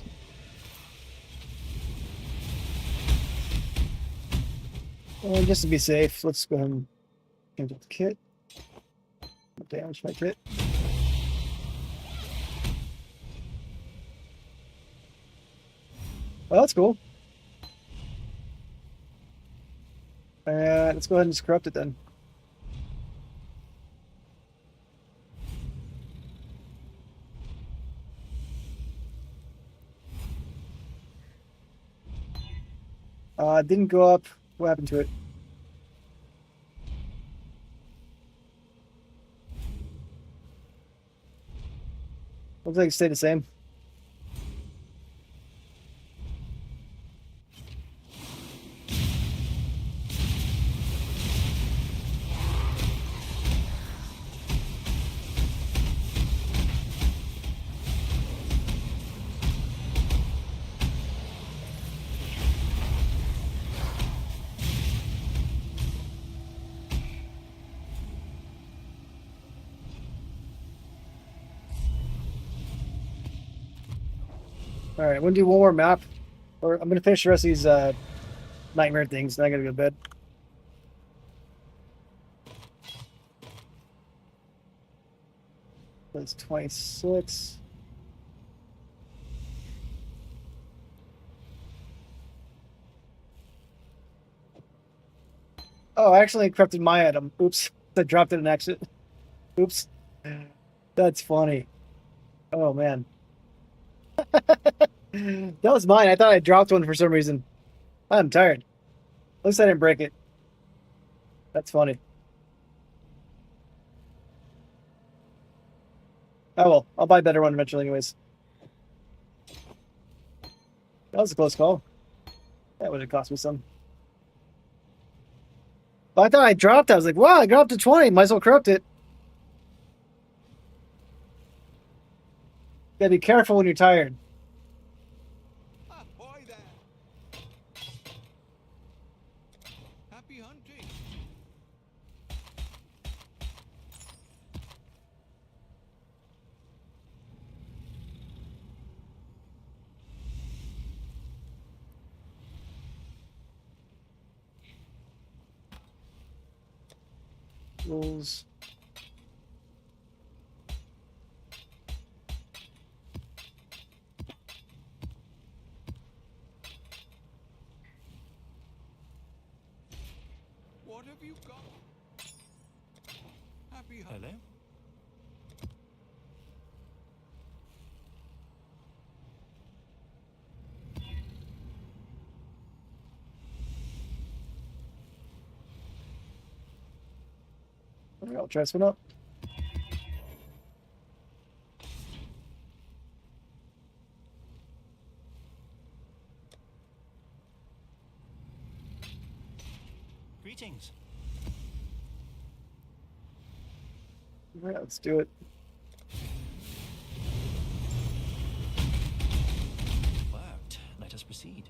And just to be safe, let's go ahead and change up the kit. Damage my kit. Oh, that's cool. Let's go ahead and just corrupt it then. Didn't go up. What happened to it? Looks like it stayed the same. All right, I'm gonna do one more map, or I'm gonna finish the rest of these nightmare things. Then I gotta go to bed. That's 26. Oh, I actually corrupted my item. Oops, I dropped it in accident. Oops, that's funny. Oh man, that was mine. I thought I dropped one for some reason. I'm tired. At least I didn't break it. That's funny. Oh well, I'll buy a better one eventually anyways. That was a close call. That would have cost me some. But I thought I dropped it. I was like, wow, I got up to 20. Might as well corrupt it. Gotta be careful when you're tired. Ahoy there! Happy hunting! Rules. What have you got? Happy hunting. Hello? All right, I'll try this one up. Greetings. All right, let's do it. Worked. Let us proceed.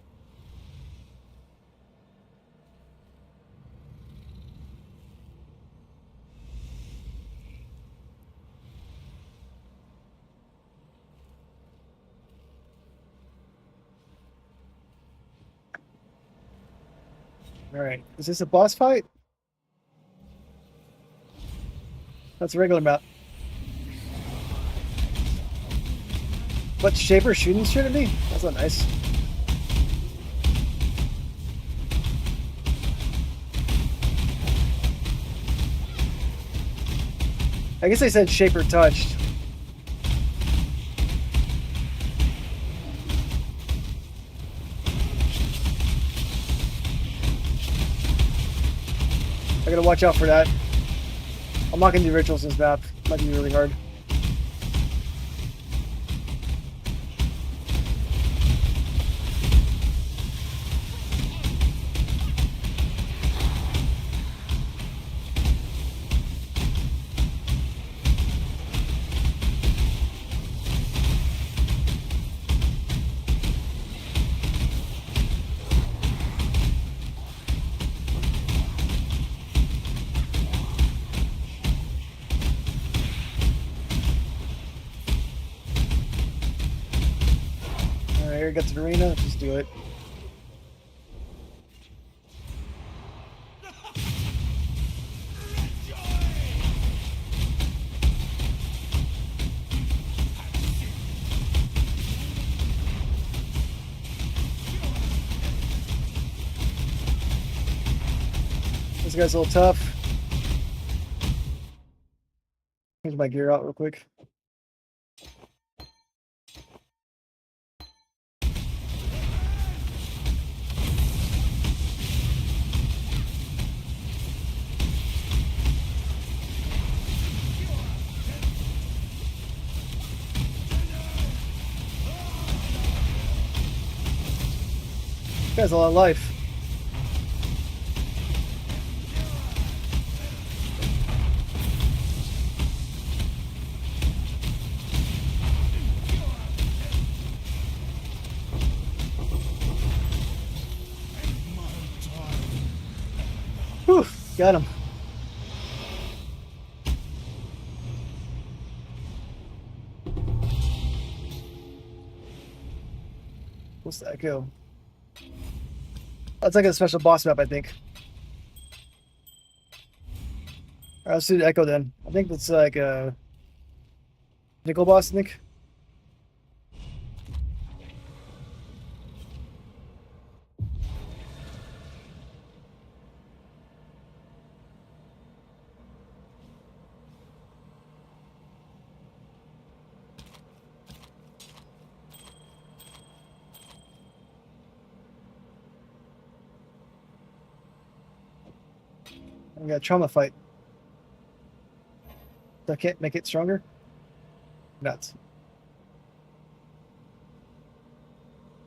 All right, is this a boss fight? That's a regular map. What shaper shooting should it be? That's not nice. I guess I said shaper touched. I gotta watch out for that. I'm not gonna do rituals in this map. Might be really hard. Alright, here gets an arena. Let's just do it. This guy's a little tough. Here's my gear out real quick. guy's a lot of life. Whew, got him. What's that go? That's like a special boss map, I think. Alright, let's do the Echo then. I think that's like a nickel boss, I think. I got a trauma fight. So I can't make it stronger? Nuts.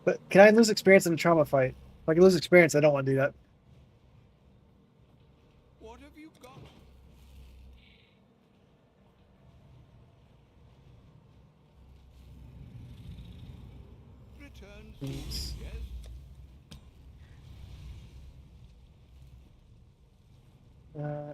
But can I lose experience in a trauma fight? If I can lose experience, I don't want to do that. What have you got? Return soon, Yes. yes? Uh,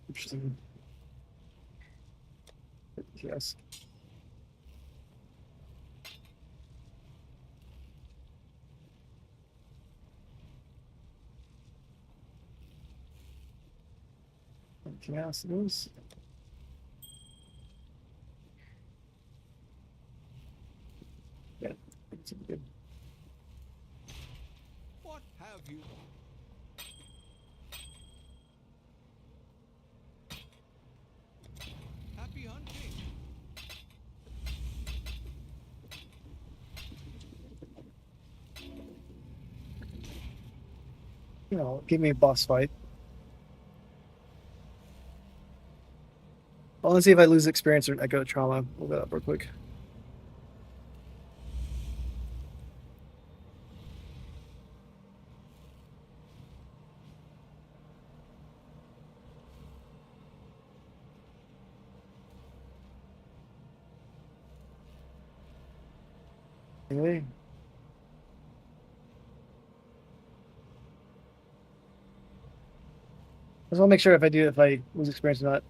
interesting. Yes. Anything else to lose? Yeah, it's good. What have you? Happy hunting. You know, give me a boss fight. Well, let's see if I lose experience or I go to trauma. We'll go up real quick. Anyway. I just want to make sure if I lose experience or not.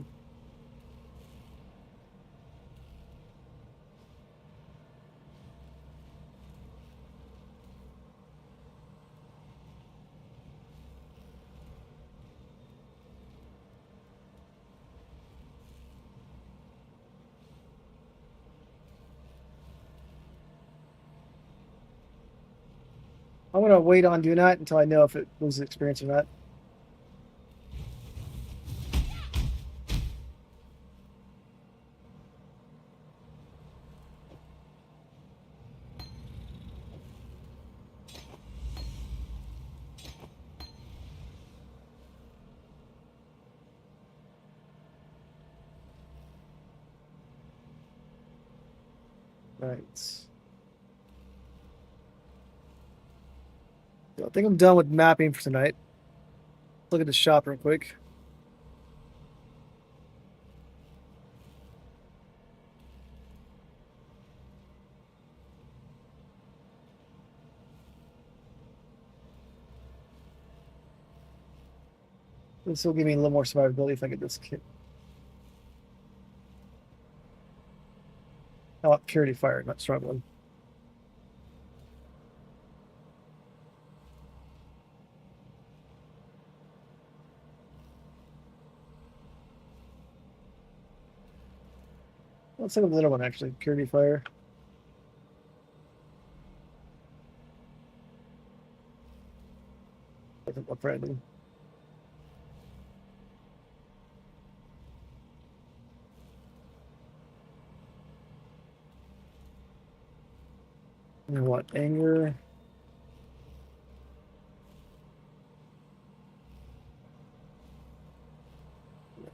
I'm gonna wait on doing that until I know if it loses experience or not. Right. So I think I'm done with mapping for tonight. Look at the shop real quick. This will give me a little more survivability if I get this kit. I want purity fire, not struggling. Let's take a little one actually. Purity fire. I think I'm friendly. And what? Anger.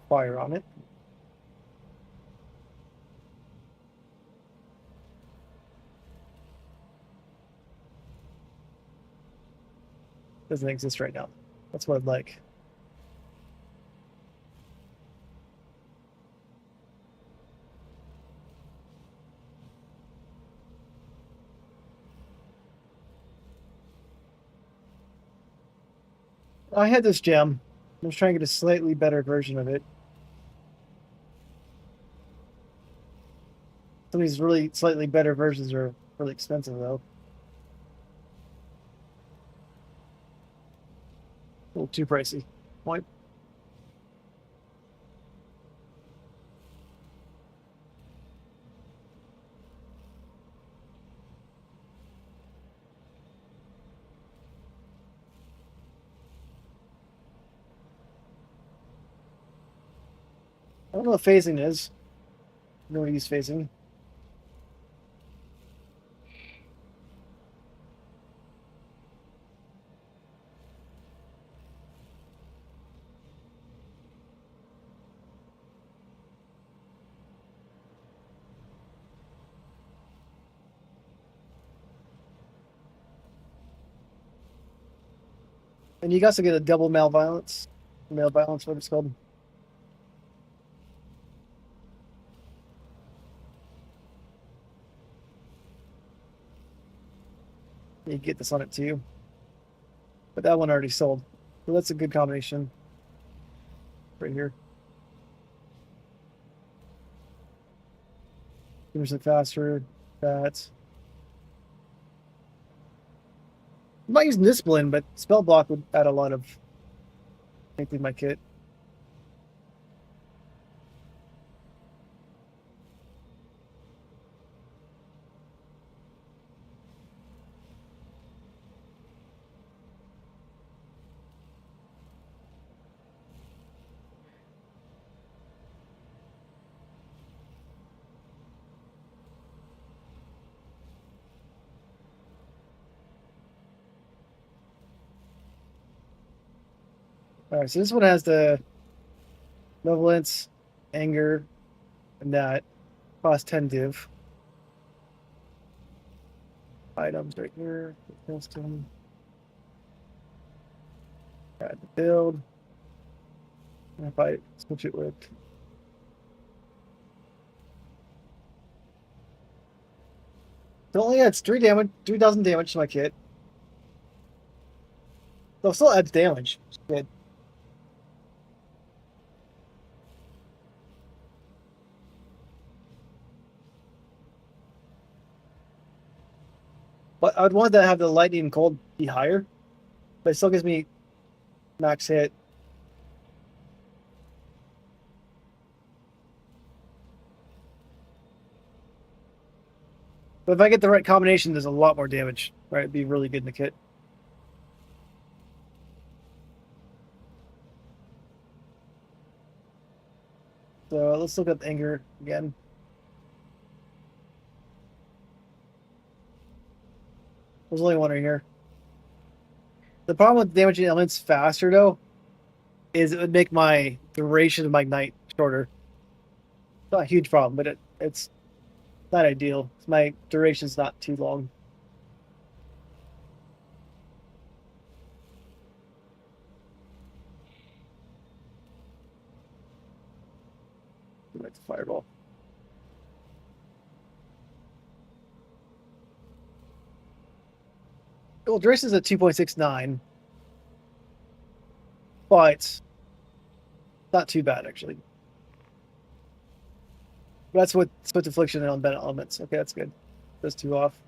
Fire on it. Doesn't exist right now. That's what I'd like. I had this gem. I was trying to get a slightly better version of it. Some of these really slightly better versions are really expensive, though. A little too pricey. Point. I don't know what phasing is. I don't know what to use phasing. And you also get a double malviolence. Malviolence, what it's called. You get this on it too. But that one already sold. So that's a good combination. Right here. 2% faster. That. I'm not using this blend, but spell block would add a lot of strength in my kit. All right, so this one has the malevolence, anger, and that cost 10 div. Items right here. Custom. Add the build. And if I switch it with it only adds 3,000 damage to my kit. So it still adds damage. Good. But I would want to have the lightning and cold be higher. But it still gives me max hit. But if I get the right combination, there's a lot more damage. Right? It'd be really good in the kit. So let's look up anger again. There's only one right here. The problem with damaging elements faster, though, is it would make my duration of my night shorter. It's not a huge problem, but it's not ideal. My duration's not too long. Like the fireball. Well, duration's at 2.69. But not too bad, actually. That's what split affliction and unbent elements. Okay, that's good. Those two off.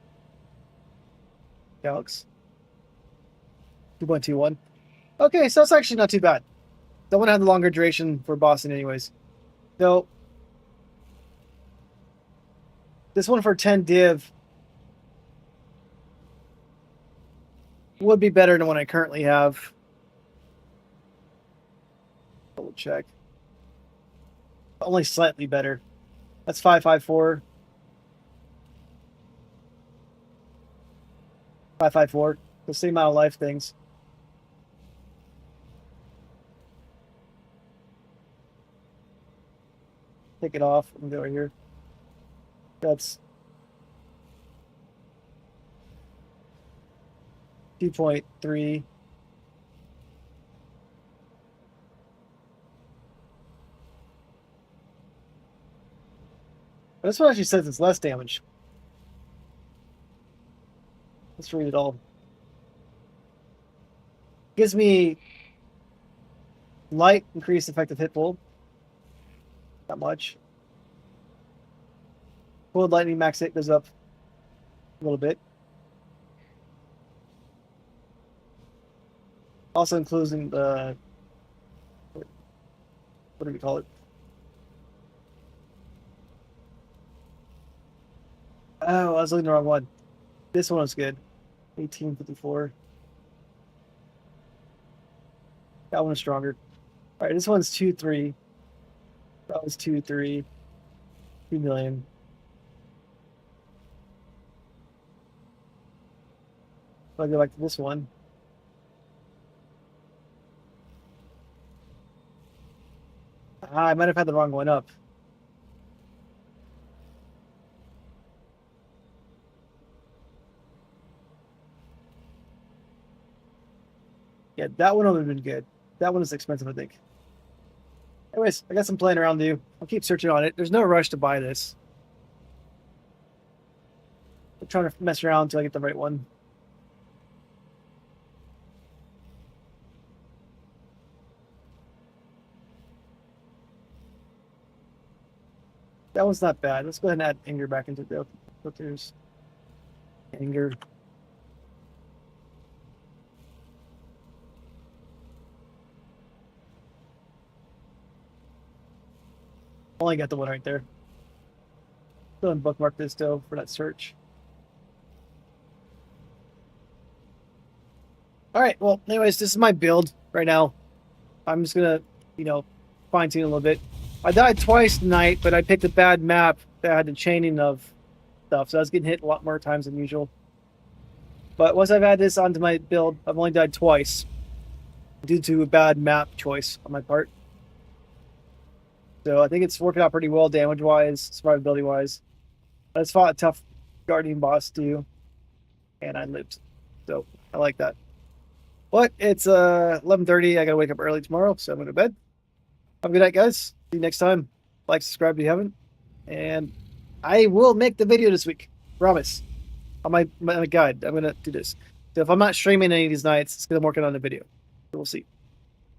Alex. 2.21. Okay, so that's actually not too bad. That one had the longer duration for bossing anyways. So this one for 10 div would be better than what I currently have. Double check. Only slightly better. That's 554. 554. The same amount of life things. Take it off and go right here. That's 2.3. This one actually says it's less damage. Let's read it all. Gives me light, increased effective hit pool. Not much. Cold lightning max hit goes up a little bit. Also including the, what do we call it? Oh, I was looking at the wrong one. This one was good. 1854. That one is stronger. All right, this one's 2.3. That was 2.3. 2 million. So I go back to this one. I might have had the wrong one up. Yeah, that one would have been good. That one is expensive, I think. Anyways, I got some playing around to do. I'll keep searching on it. There's no rush to buy this. I'm trying to mess around until I get the right one. That one's not bad. Let's go ahead and add anger back into the filters. Anger. Only got the one right there. Go ahead and bookmark this though for that search. All right. Well, anyways, this is my build right now. I'm just gonna, fine tune a little bit. I died twice tonight, but I picked a bad map that had the chaining of stuff, so I was getting hit a lot more times than usual. But once I've added this onto my build, I've only died twice due to a bad map choice on my part. So I think it's working out pretty well damage-wise, survivability-wise. I just fought a tough guardian boss too, and I lived. So I like that. But it's 11:30. I gotta wake up early tomorrow, so I'm going to bed. Have a good night, guys. See you next time. Like, subscribe if you haven't. And I will make the video this week. Promise. On my guide, I'm going to do this. So if I'm not streaming any of these nights, it's because I'm working on the video. So we'll see.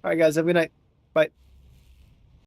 All right, guys. Have a good night. Bye.